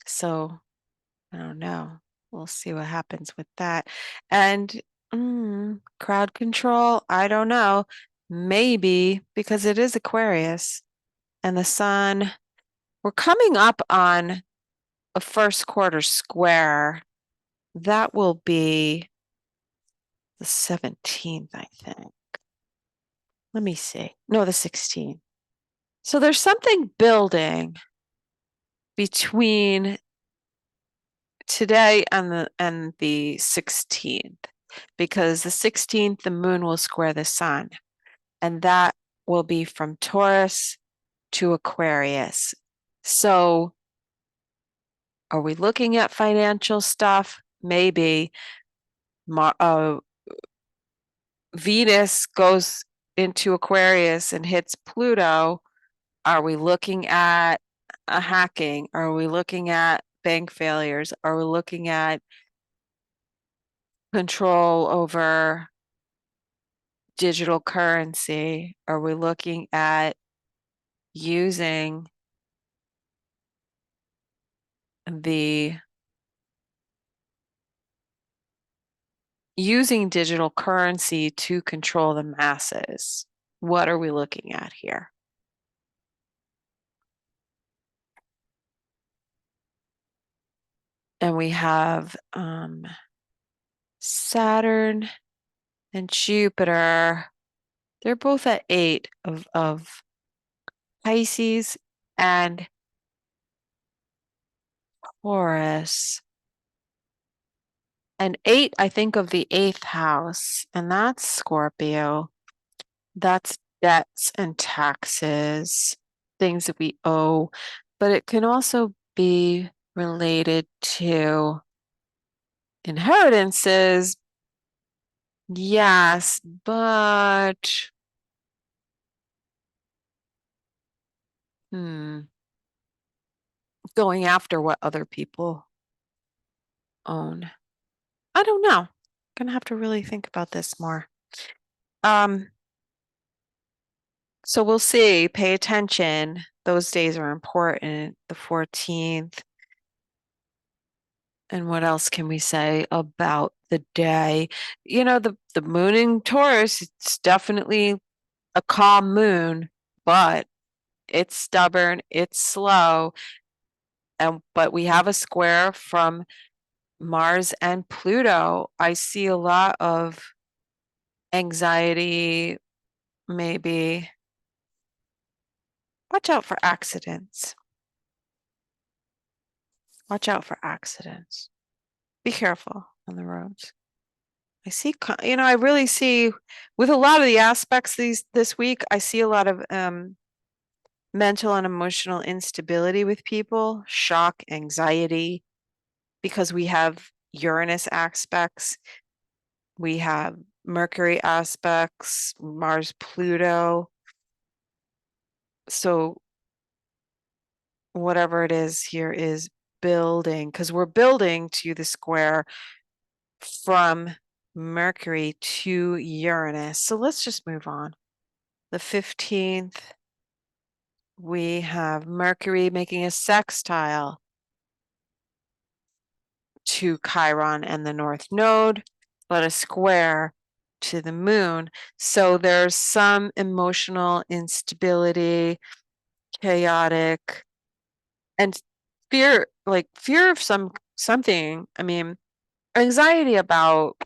So I don't know. We'll see what happens with that. And crowd control, I don't know. Maybe because it is Aquarius and the sun, we're coming up on a first quarter square. That will be the 17th, I think. Let me see. No, the 16th. So there's something building between today and the 16th, because the 16th the moon will square the sun, and that will be from Taurus to Aquarius. So are we looking at financial stuff? Maybe. Venus goes into Aquarius and hits Pluto. Are we looking at a hacking? Are we looking at bank failures? Are we looking at control over digital currency? Are we looking at using digital currency to control the masses? What are we looking at here? And we have Saturn and Jupiter. They're both at 8 of Pisces and Taurus. And 8, I think of the 8th house, and that's Scorpio. That's debts and taxes, things that we owe, but it can also be related to inheritances. Yes, but going after what other people own. I don't know. Gonna have to really think about this more. So we'll see. Pay attention. Those days are important. The 14th. And what else can we say about the day? The moon in Taurus, it's definitely a calm moon, but it's stubborn, it's slow. But we have a square from Mars and Pluto. I see a lot of anxiety, maybe. Watch out for accidents. Watch out for accidents. Be careful on the roads. I see, I really see with a lot of the aspects this week, I see a lot of mental and emotional instability with people, shock, anxiety, because we have Uranus aspects, we have Mercury aspects, Mars, Pluto. So whatever it is here is building, because we're building to the square from Mercury to Uranus. So let's just move on. The 15th, we have Mercury making a sextile to Chiron and the North Node, but a square to the moon. So there's some emotional instability, chaotic, and fear, like fear of something. I mean, anxiety about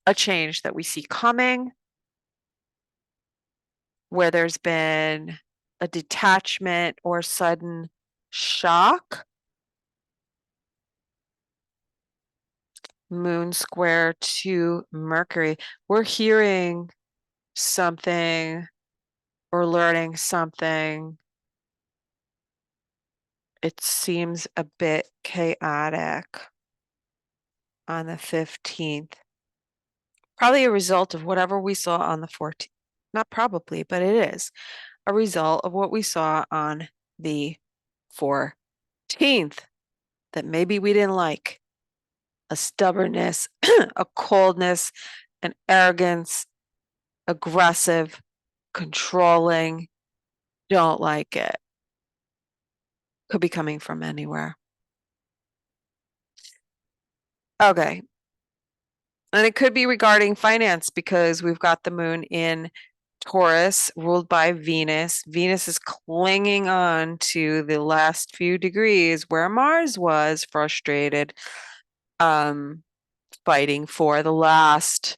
a change that we see coming, where there's been a detachment or sudden shock. Moon square to Mercury. We're hearing something or learning something. It seems a bit chaotic on the 15th. Probably a result of whatever we saw on the 14th. Not probably, but it is a result of what we saw on the 14th that maybe we didn't like. A stubbornness, a coldness, an arrogance, aggressive, controlling. Don't like it. Could be coming from anywhere. Okay. And it could be regarding finance because we've got the moon in Taurus, ruled by Venus. Venus is clinging on to the last few degrees where Mars was frustrated, fighting for the last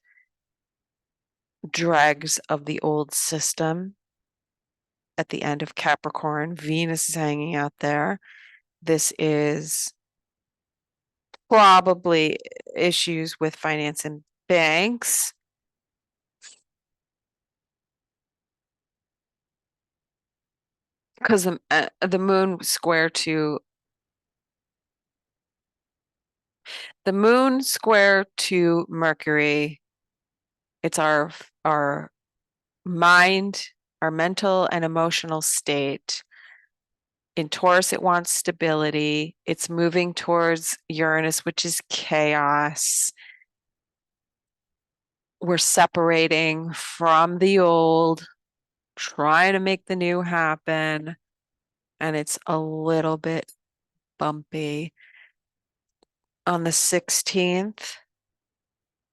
dregs of the old system. At the end of Capricorn, Venus is hanging out there. This is probably issues with finance and banks. Because the moon square to Mercury, it's our mind, our mental and emotional state. In Taurus, it wants stability. It's moving towards Uranus, which is chaos. We're separating from the old, trying to make the new happen, and it's a little bit bumpy. On the 16th,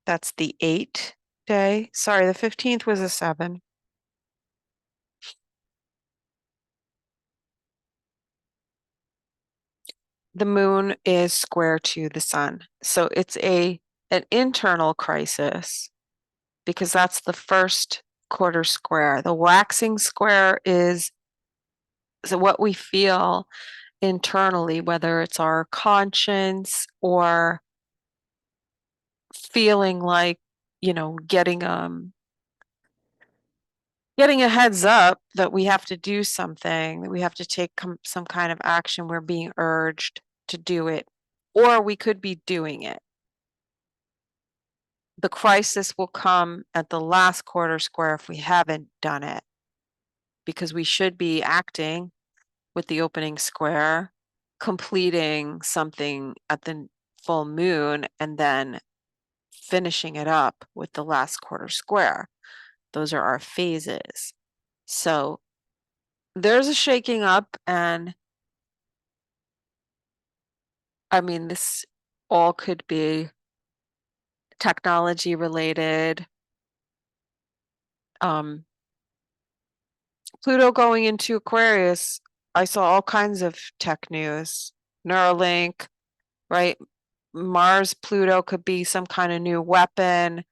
that's the 8 day. Sorry, the 15th was a 7. The moon is square to the sun. So it's an internal crisis because that's the first quarter square. The waxing square is what we feel internally, whether it's our conscience or feeling like, getting a heads up that we have to do something, that we have to take some kind of action. We're being urged to do it, or we could be doing it. The crisis will come at the last quarter square if we haven't done it, because we should be acting with the opening square, completing something at the full moon, and then finishing it up with the last quarter square. Those are our phases. So there's a shaking up, and I mean, this all could be technology related. Pluto going into Aquarius, I saw all kinds of tech news. Neuralink, right? Mars, Pluto could be some kind of new weapon.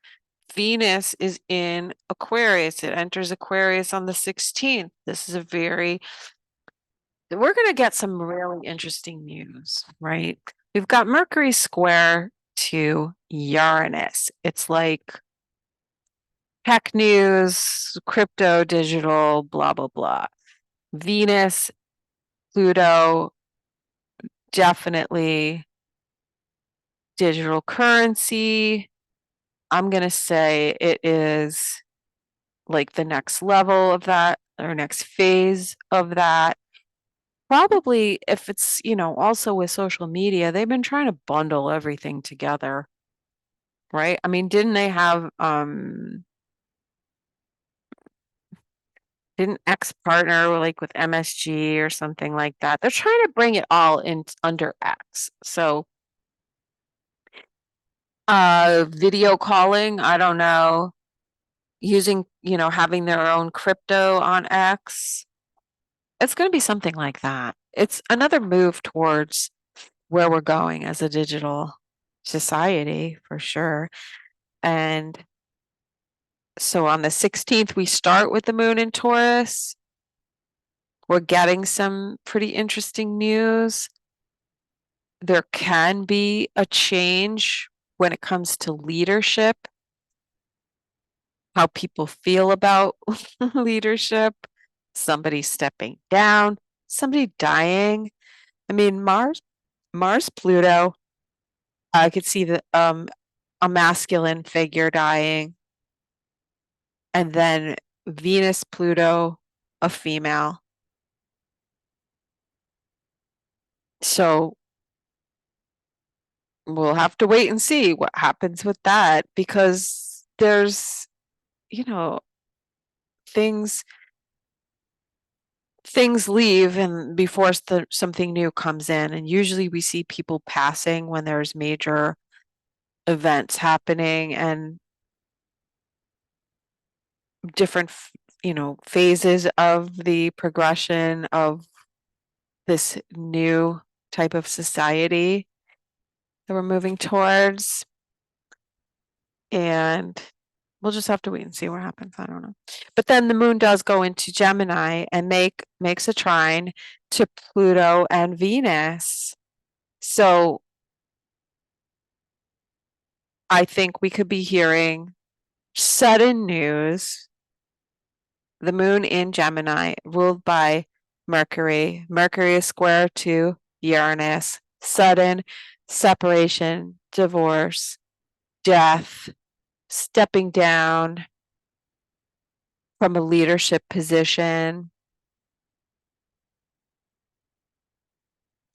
Venus is in Aquarius. It enters Aquarius on the 16th. This is we're going to get some really interesting news, right? We've got Mercury square to Uranus. It's like tech news, crypto, digital, blah, blah, blah. Venus, Pluto, definitely digital currency. I'm going to say it is like the next level of that. or next phase of that. Probably if it's, also with social media, they've been trying to bundle everything together, right? I mean, didn't they have didn't X partner like with MSG or something like that? They're trying to bring it all in under X. So video calling, I don't know, using, having their own crypto on X. It's going to be something like that. It's another move towards where we're going as a digital society for sure. And so on the 16th, we start with the moon in Taurus. We're getting some pretty interesting news. There can be a change when it comes to leadership, how people feel about leadership, somebody stepping down, somebody dying. I mean, Mars, Pluto, I could see a masculine figure dying, and then Venus, Pluto, a female. So we'll have to wait and see what happens with that, because there's, you know, things leave and before something new comes in. And usually we see people passing when there's major events happening and different, phases of the progression of this new type of society that we're moving towards. And we'll just have to wait and see what happens. I don't know. But then the moon does go into Gemini and makes a trine to Pluto and Venus. So I think we could be hearing sudden news. The moon in Gemini, ruled by Mercury. Mercury is square to Uranus. Sudden separation, divorce, death, stepping down from a leadership position,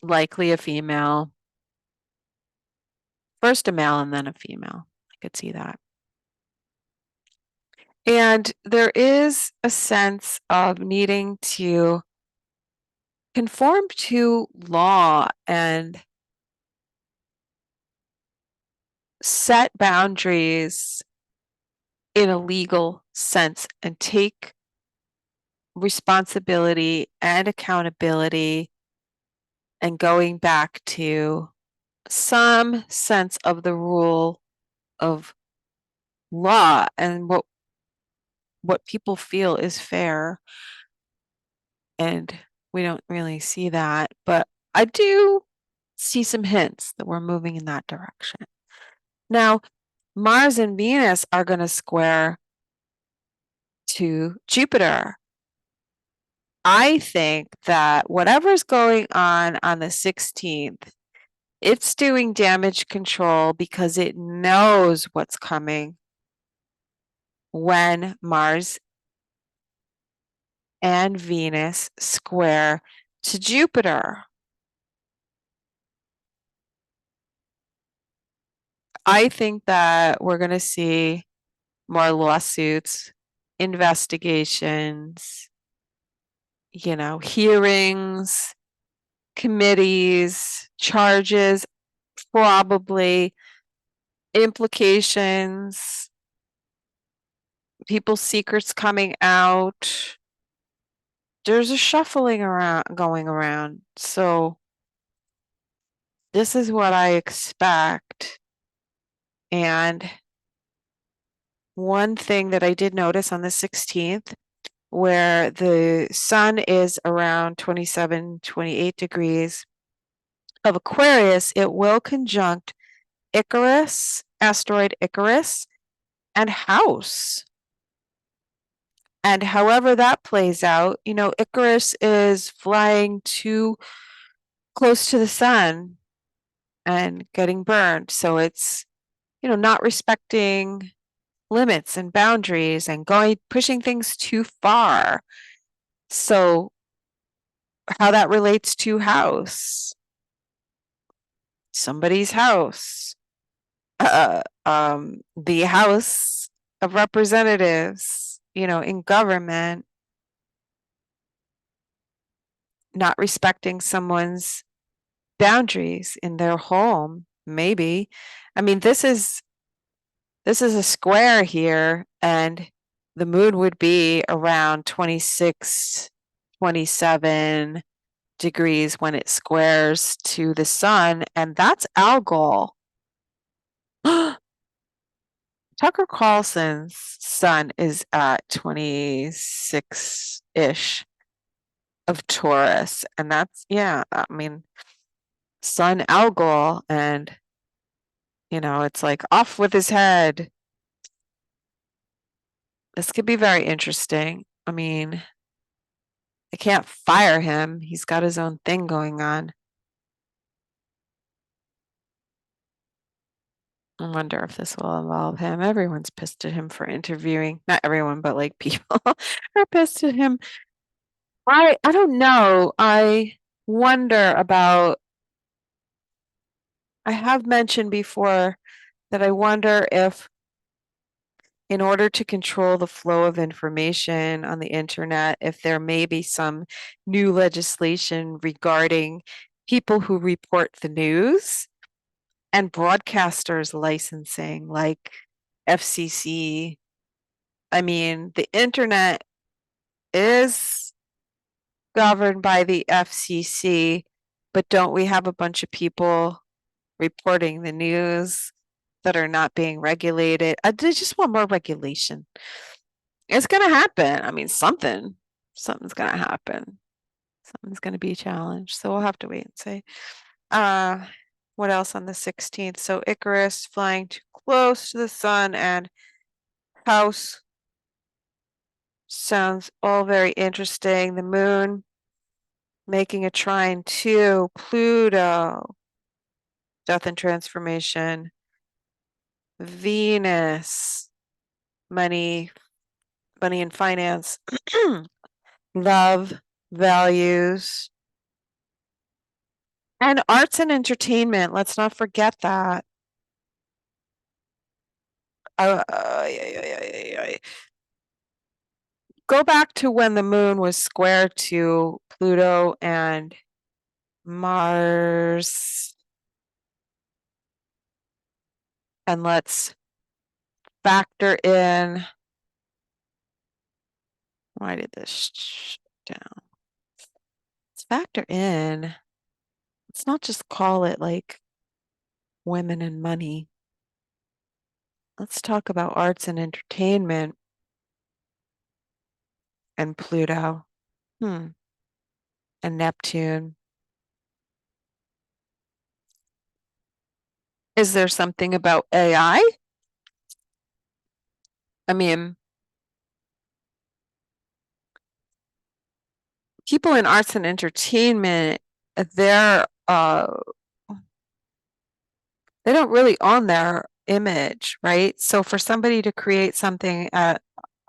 likely a female. First a male and then a female. I could see that. And there is a sense of needing to conform to law and set boundaries in a legal sense and take responsibility and accountability, and going back to some sense of the rule of law and what people feel is fair. And we don't really see that, but I do see some hints that we're moving in that direction. Now, Mars and Venus are going to square to Jupiter. I think that whatever's going on the 16th, it's doing damage control because it knows what's coming when Mars and Venus square to Jupiter. I think that we're going to see more lawsuits, investigations, hearings, committees, charges, probably implications, people's secrets coming out. There's a shuffling going around. So this is what I expect. And one thing that I did notice on the 16th, where the sun is around 27, 28 degrees of Aquarius, it will conjunct Icarus, asteroid Icarus, and House. And however that plays out, Icarus is flying too close to the sun and getting burned. So it's, not respecting limits and boundaries and pushing things too far. So how that relates to house, somebody's house, the House of Representatives, in government, not respecting someone's boundaries in their home, maybe. I mean, this is a square here, and the moon would be around 26, 27 degrees when it squares to the sun, and that's algol. Tucker Carlson's sun is at 26-ish of Taurus, and that's, yeah, I mean, sun algol, and it's like off with his head. This could be very interesting. I mean, I can't fire him. He's got his own thing going on. I wonder if this will involve him. Everyone's pissed at him for interviewing. Not everyone, but like people are pissed at him. I don't know. I wonder about, I have mentioned before that I wonder if, in order to control the flow of information on the internet, if there may be some new legislation regarding people who report the news and broadcasters licensing, like FCC. I mean, the internet is governed by the FCC, but don't we have a bunch of people reporting the news that are not being regulated? I just want more regulation. It's gonna happen. I mean, something's gonna happen. Something's gonna be challenged. So we'll have to wait and see. What else on the 16th? So Icarus flying too close to the sun and house sounds all very interesting. The moon making a trine to Pluto, death and transformation. Venus, money and finance, love, values, and arts and entertainment. Let's not forget that. Go back to when the moon was square to Pluto and Mars, and let's factor in. Why did this down? Let's factor in. Let's not just call it like women and money. Let's talk about arts and entertainment and Pluto. And Neptune. Is there something about AI? I mean, people in arts and entertainment, they're they don't really own their image, right? So for somebody to create something out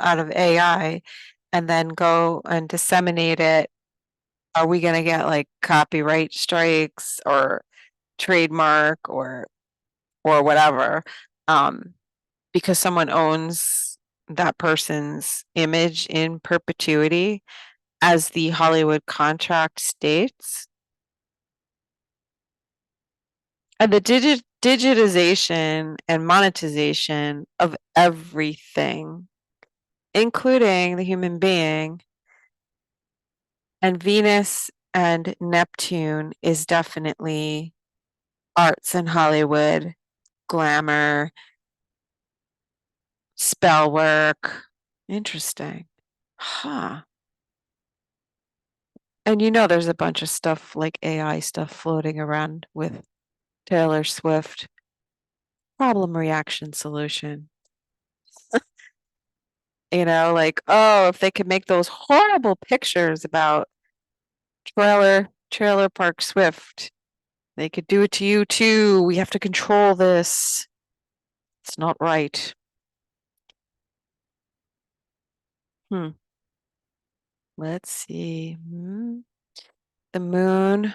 of AI and then go and disseminate it, are we going to get like copyright strikes or trademark or whatever? Because someone owns that person's image in perpetuity, as the Hollywood contract states. And the digitization and monetization of everything, including the human being, and Venus and Neptune is definitely arts and Hollywood, glamour, spell work. Interesting. Huh. And there's a bunch of stuff like AI stuff floating around with Taylor Swift. Problem, reaction, solution. Like, oh, if they could make those horrible pictures about trailer park Swift, they could do it to you too. We have to control this. It's not right. Let's see. The moon,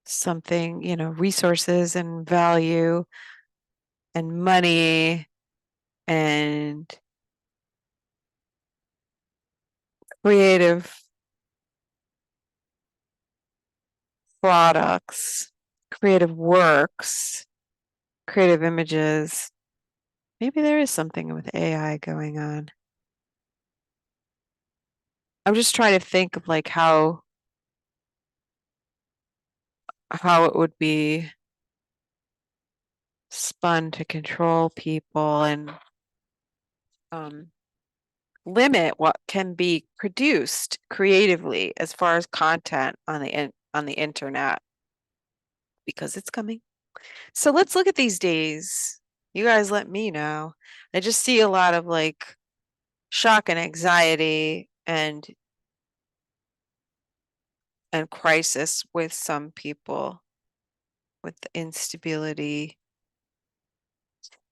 something, resources and value and money and creative products, creative works, creative images. Maybe there is something with AI going on. I'm just trying to think of like how it would be spun to control people and um, limit what can be produced creatively as far as content on the internet because it's coming. So let's look at these days. You guys let me know. I just see a lot of like shock and anxiety and crisis with some people with the instability,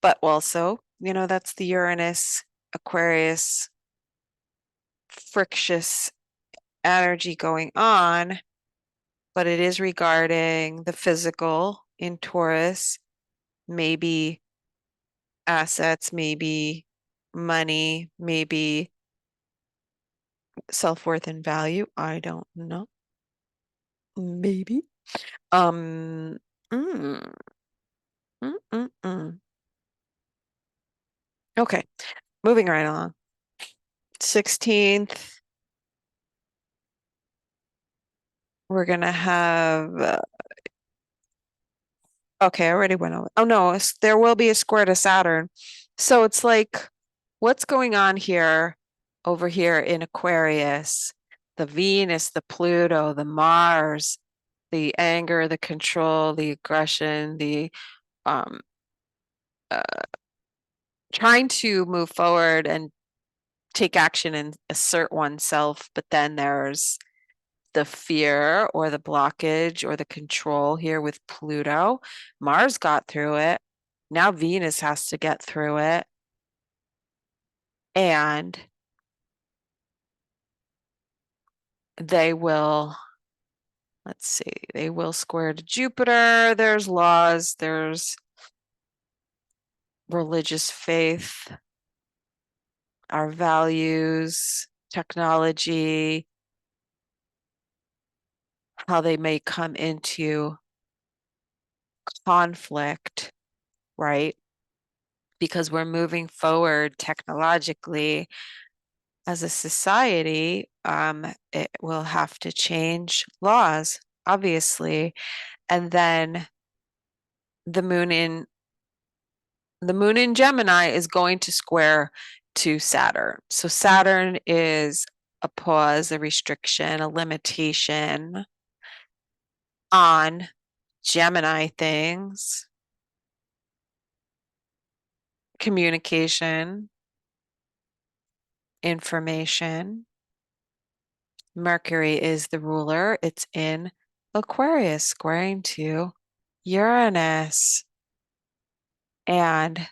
but also, that's the Uranus, Aquarius, frictious energy going on, but it is regarding the physical in Taurus, maybe assets, maybe money, maybe self-worth and value. I don't know. Maybe. Um, mm, mm, mm, mm. Okay, moving right along. 16th, we're gonna have okay, I already went over. Oh no, there will be a square to Saturn. So it's like, what's going on here, over here in Aquarius? The Venus, the Pluto, the Mars, the anger, the control, the aggression, the um uh, trying to move forward and take action and assert oneself, but then there's the fear or the blockage or the control here with Pluto. Mars got through it. Now Venus has to get through it. And they will, let's see, they will square to Jupiter. There's laws, there's religious faith, our values, technology, how they may come into conflict, right? Because we're moving forward technologically as a society, it will have to change laws, obviously. And then the moon in the moon in Gemini is going to square to Saturn. So Saturn is a pause, a restriction, a limitation on Gemini things, communication, information. Mercury is the ruler. It's in Aquarius, squaring to Uranus. And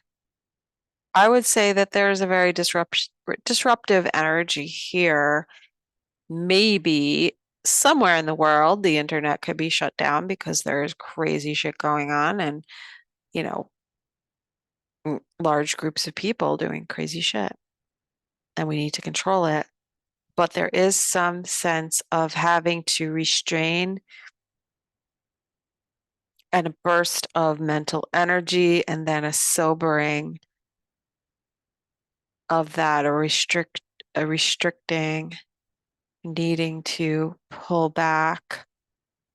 I would say that there's a very disruptive energy here. Maybe somewhere in the world, the internet could be shut down because there's crazy shit going on and, you know, large groups of people doing crazy shit. And we need to control it. But there is some sense of having to restrain and a burst of mental energy and then a sobering of that, a restricting, needing to pull back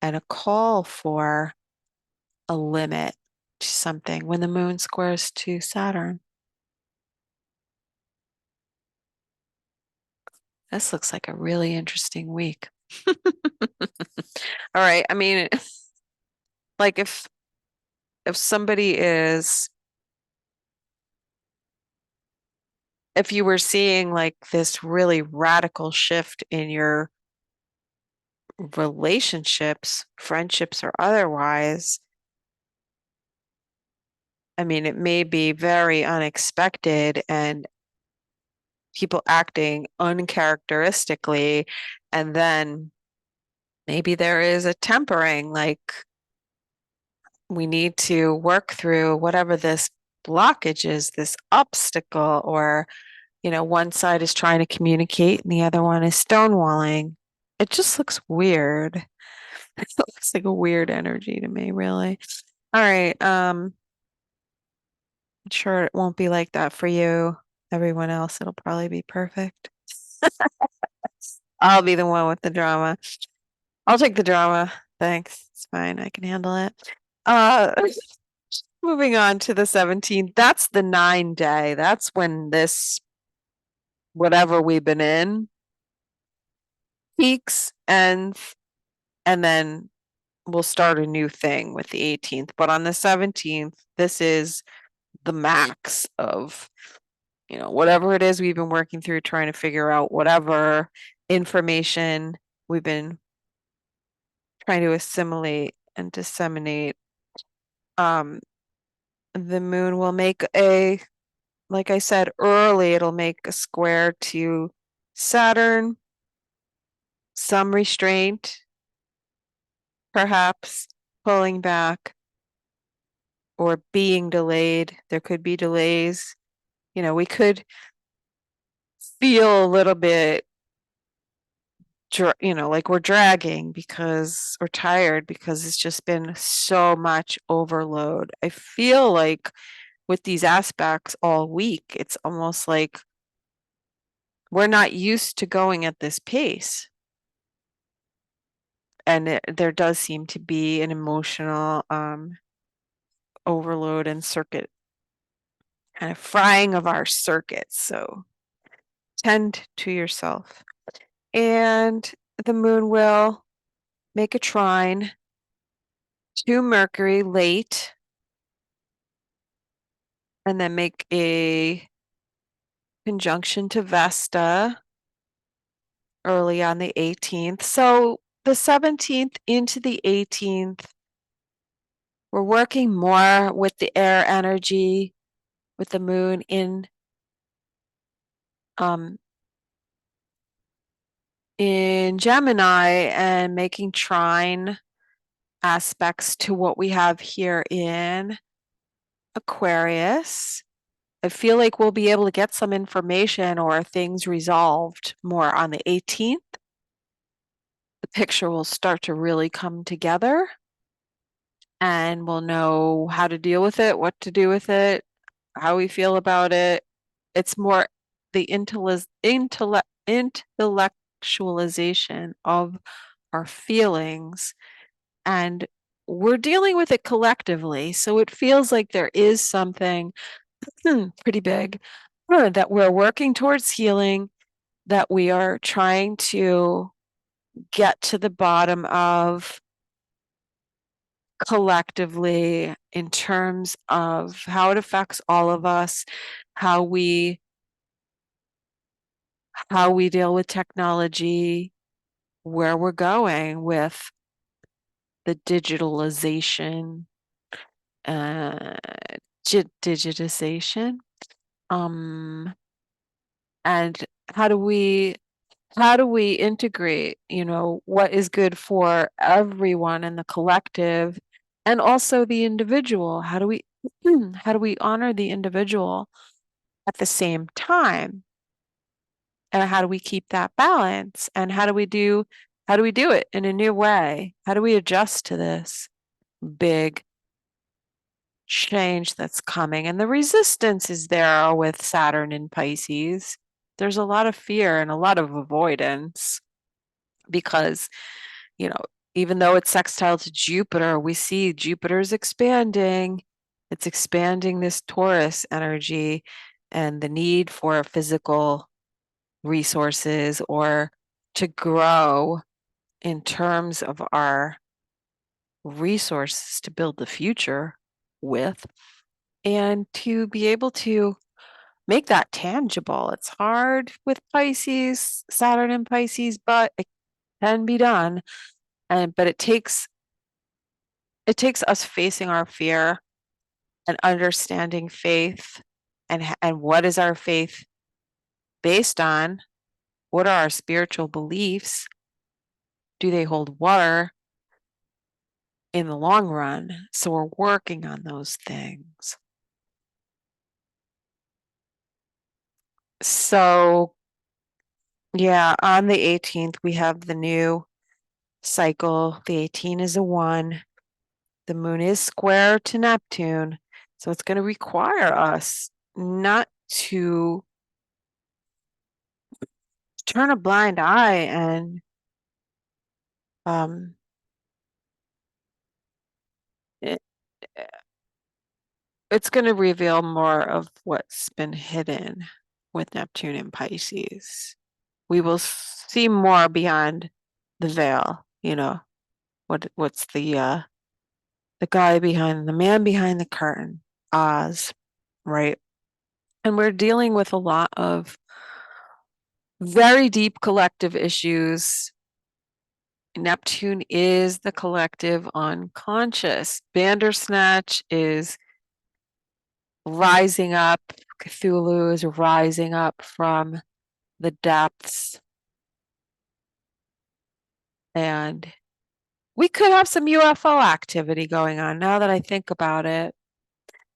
and a call for a limit to something when the moon squares to Saturn. This looks like a really interesting week. All right. I mean, like if somebody is if you were seeing like this really radical shift in your relationships, friendships or otherwise, I mean, it may be very unexpected and people acting uncharacteristically, and then maybe there is a tempering, like we need to work through whatever this blockage is, this obstacle, or, one side is trying to communicate and the other one is stonewalling. It just looks weird. It looks like a weird energy to me, really. All right. I'm sure it won't be like that for you. Everyone else, it'll probably be perfect. I'll be the one with the drama. I'll take the drama. Thanks. It's fine. I can handle it. Uh, moving on to the 17th. That's the 9-day. That's when this, whatever we've been in, peaks, ends, and then we'll start a new thing with the 18th. But on the 17th, this is the max of, whatever it is we've been working through, trying to figure out whatever information we've been trying to assimilate and disseminate. The moon will make like I said early, it'll make a square to Saturn, some restraint, perhaps pulling back or being delayed. There could be delays. We could feel a little bit, like we're dragging because we're tired because it's just been so much overload. I feel like with these aspects all week, it's almost like we're not used to going at this pace. And there does seem to be an emotional overload and circuit, kind of frying of our circuits. So tend to yourself. And the moon will make a trine to Mercury late, and then make a conjunction to Vesta early on the 18th. So the 17th into the 18th, we're working more with the air energy, with the moon in Gemini and making trine aspects to what we have here in Aquarius. I feel like we'll be able to get some information or things resolved more on the 18th. The picture will start to really come together and we'll know how to deal with it, what to do with it, how we feel about it. It's more the intellectualization of our feelings, and we're dealing with it collectively. So it feels like there is something pretty big that we're working towards healing, that we are trying to get to the bottom of collectively in terms of how it affects all of us, how we deal with technology, where we're going with the digitalization, uh, digitization, and how do we integrate, what is good for everyone in the collective and also the individual? How do we how do we honor the individual at the same time? And how do we keep that balance? And how do we do it in a new way? How do we adjust to this big change that's coming? And the resistance is there with Saturn in Pisces. There's a lot of fear and a lot of avoidance because, even though it's sextile to Jupiter, we see Jupiter's expanding. It's expanding this Taurus energy and the need for physical resources or to grow in terms of our resources to build the future with, and to be able to make that tangible. It's hard with Pisces, Saturn and Pisces, but it can be done. But it takes us facing our fear and understanding faith and what is our faith based on what are our spiritual beliefs? Do they hold water in the long run? So we're working on those things. So, yeah, on the 18th, we have the new cycle. The 18 is a 1. The moon is square to Neptune. So it's going to require us not to turn a blind eye and um, it, it's going to reveal more of what's been hidden with Neptune and Pisces. We will see more beyond the veil, what's the guy behind the man behind the curtain, Oz, right? And we're dealing with a lot of very deep collective issues. Neptune is the collective unconscious. Bandersnatch is rising up. Cthulhu is rising up from the depths. And we could have some UFO activity going on now that I think about it,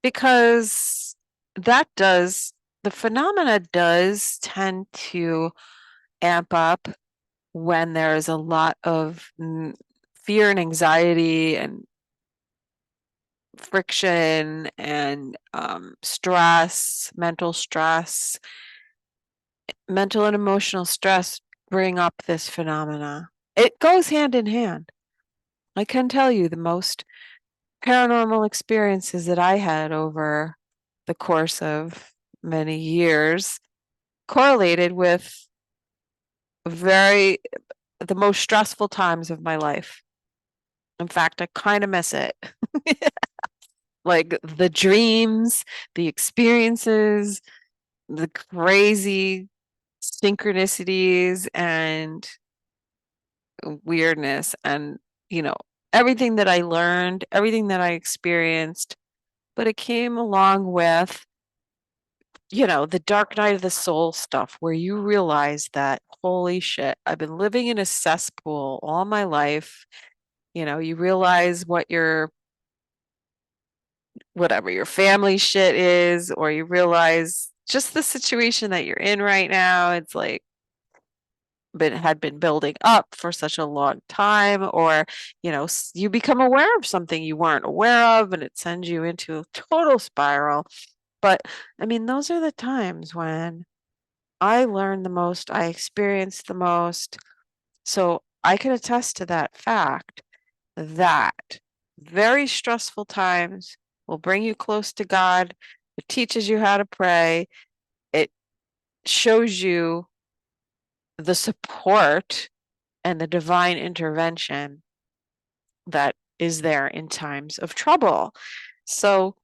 because the phenomena does tend to amp up when there's a lot of fear and anxiety and friction and stress, mental and emotional stress bring up this phenomena. It goes hand in hand. I can tell you the most paranormal experiences that I had over the course of many years correlated with the most stressful times of my life. In fact, I kind of miss it. Like the dreams, the experiences, the crazy synchronicities and weirdness, and, you know, everything that I learned, everything that I experienced, but it came along with, the dark night of the soul stuff where you realize that, holy shit, I've been living in a cesspool all my life. You realize what whatever your family shit is, or you realize just the situation that you're in right now. It's like had been building up for such a long time, or you become aware of something you weren't aware of, and it sends you into a total spiral. But I mean, those are the times when I learned the most, I experienced the most. So I can attest to that fact that very stressful times will bring you close to God. It teaches you how to pray. It shows you the support and the divine intervention that is there in times of trouble. So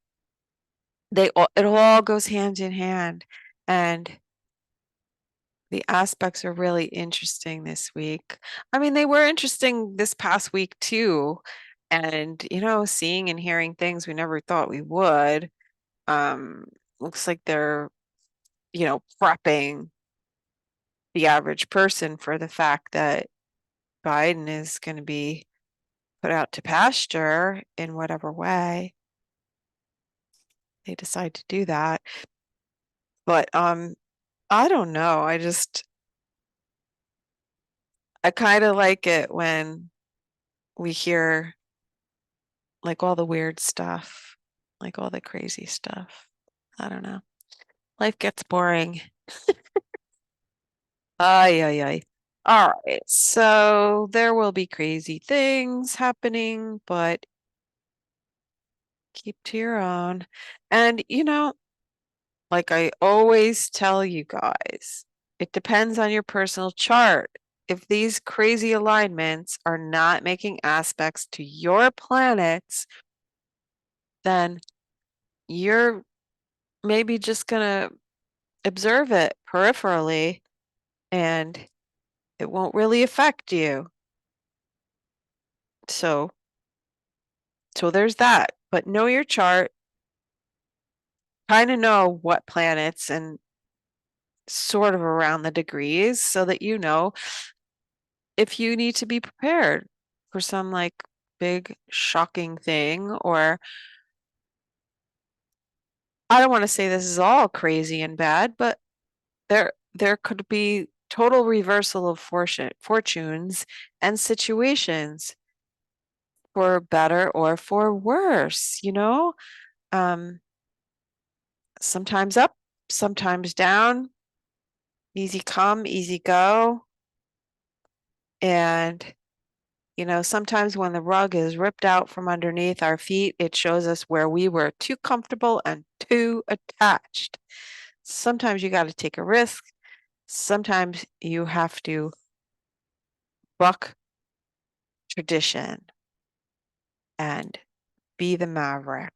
it all goes hand in hand. And the aspects are really interesting this week. I mean, they were interesting this past week too. And, seeing and hearing things we never thought we would. Looks like they're, prepping the average person for the fact that Biden is going to be put out to pasture in whatever way they decide to do that. But I don't know. I kind of like it when we hear like all the weird stuff, like all the crazy stuff. I don't know. Life gets boring. Ay, ay, ay. All right. So there will be crazy things happening, but keep to your own. And, like I always tell you guys, it depends on your personal chart. If these crazy alignments are not making aspects to your planets, then you're maybe just going to observe it peripherally and it won't really affect you. So there's that. But know your chart, kind of know what planets and sort of around the degrees so that you know if you need to be prepared for some like big shocking thing. Or I don't want to say this is all crazy and bad, but there could be total reversal of fortunes and situations for better or for worse, you know? Um, Sometimes up, sometimes down, easy come, easy go. And, sometimes when the rug is ripped out from underneath our feet, it shows us where we were too comfortable and too attached. Sometimes you got to take a risk. Sometimes you have to buck tradition and be the maverick.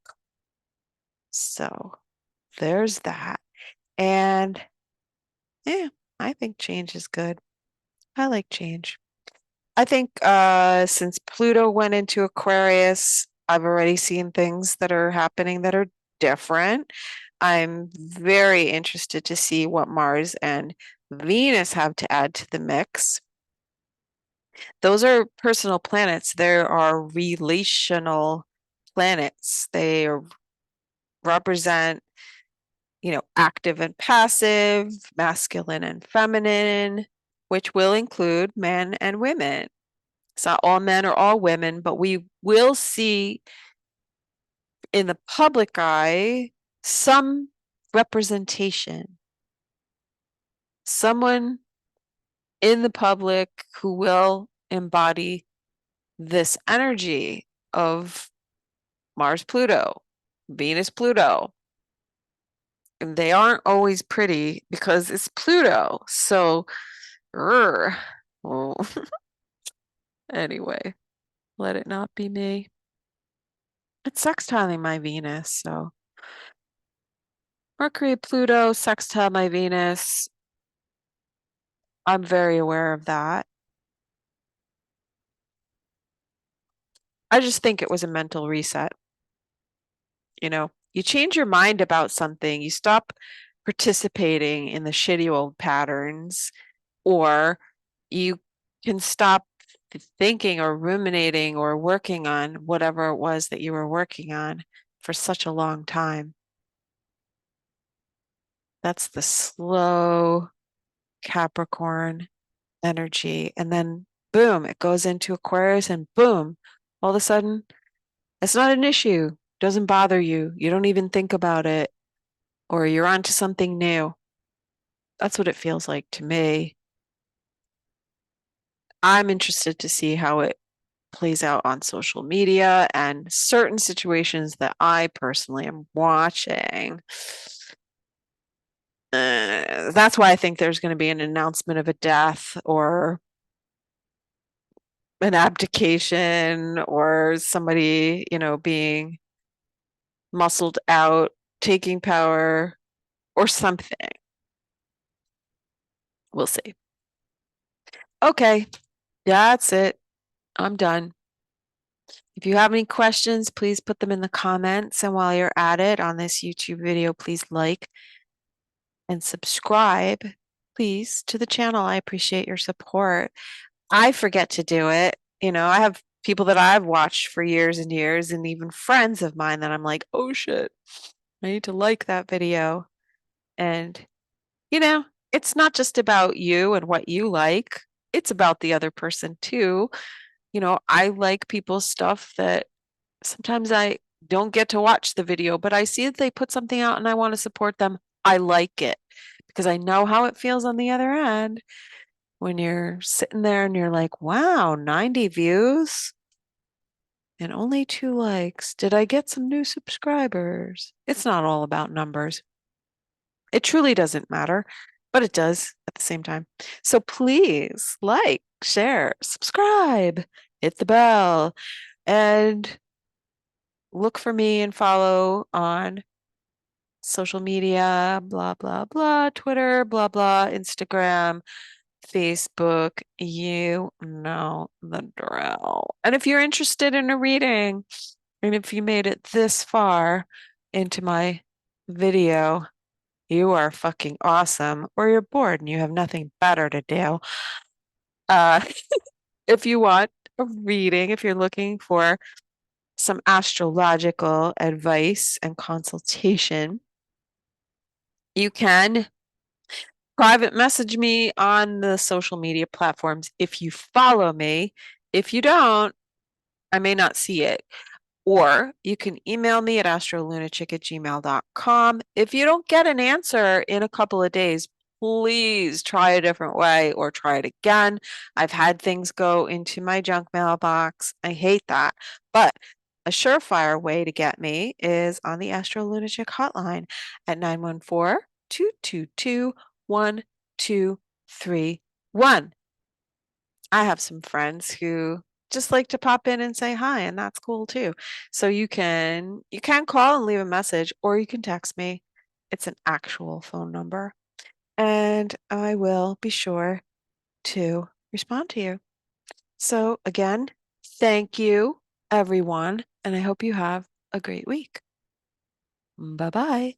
So there's that. And yeah, I think change is good. I like change. I think since Pluto went into Aquarius, I've already seen things that are happening that are different. I'm very interested to see what Mars and Venus have to add to the mix. Those are personal planets. There are relational planets. They represent, active and passive, masculine and feminine, which will include men and women. It's not all men or all women, but we will see in the public eye some representation. Someone in the public who will embody this energy of Mars Pluto, Venus Pluto. And they aren't always pretty because it's Pluto. So, well, anyway, let it not be me. It's sextiling my Venus, so Mercury, Pluto, sextile my Venus. I'm very aware of that. I just think it was a mental reset. You change your mind about something, you stop participating in the shitty old patterns, or you can stop thinking or ruminating or working on whatever it was that you were working on for such a long time. That's the slow Capricorn energy. And then boom, it goes into Aquarius and boom, all of a sudden, it's not an issue. Doesn't bother you. You don't even think about it, or you're onto something new. That's what it feels like to me. I'm interested to see how it plays out on social media and certain situations that I personally am watching. That's why I think there's going to be an announcement of a death or an abdication or somebody, being muscled out, taking power or something. We'll see. Okay, that's it. I'm done. If you have any questions, please put them in the comments. And while you're at it on this YouTube video, please like and subscribe, please, to the channel. I appreciate your support. I forget to do it. I have people that I've watched for years and years, and even friends of mine that I'm like, oh shit, I need to like that video. And, you know, it's not just about you and what you like, it's about the other person too. I like people's stuff that sometimes I don't get to watch the video, but I see that they put something out and I want to support them. I like it because I know how it feels on the other end when you're sitting there and you're like, wow, 90 views and only 2 likes. Did I get some new subscribers? It's not all about numbers. It truly doesn't matter, but it does at the same time. So please like, share, subscribe, hit the bell, and look for me and follow on social media, blah, blah, blah, Twitter, blah, blah, Instagram, Facebook. You know the drill. And if you're interested in a reading, and if you made it this far into my video, you are fucking awesome, or you're bored and you have nothing better to do. Uh, if you want a reading, if you're looking for some astrological advice and consultation, you can private message me on the social media platforms if you follow me. If you don't, I may not see it. Or you can email me at astrolunachick@gmail.com. If you don't get an answer in a couple of days, please try a different way or try it again. I've had things go into my junk mailbox. I hate that. But a surefire way to get me is on the Astro Lunatic hotline at 914-222-1231. I have some friends who just like to pop in and say hi, and that's cool too. So you can call and leave a message, or you can text me. It's an actual phone number, and I will be sure to respond to you. So again, thank you, everyone, and I hope you have a great week. Bye bye.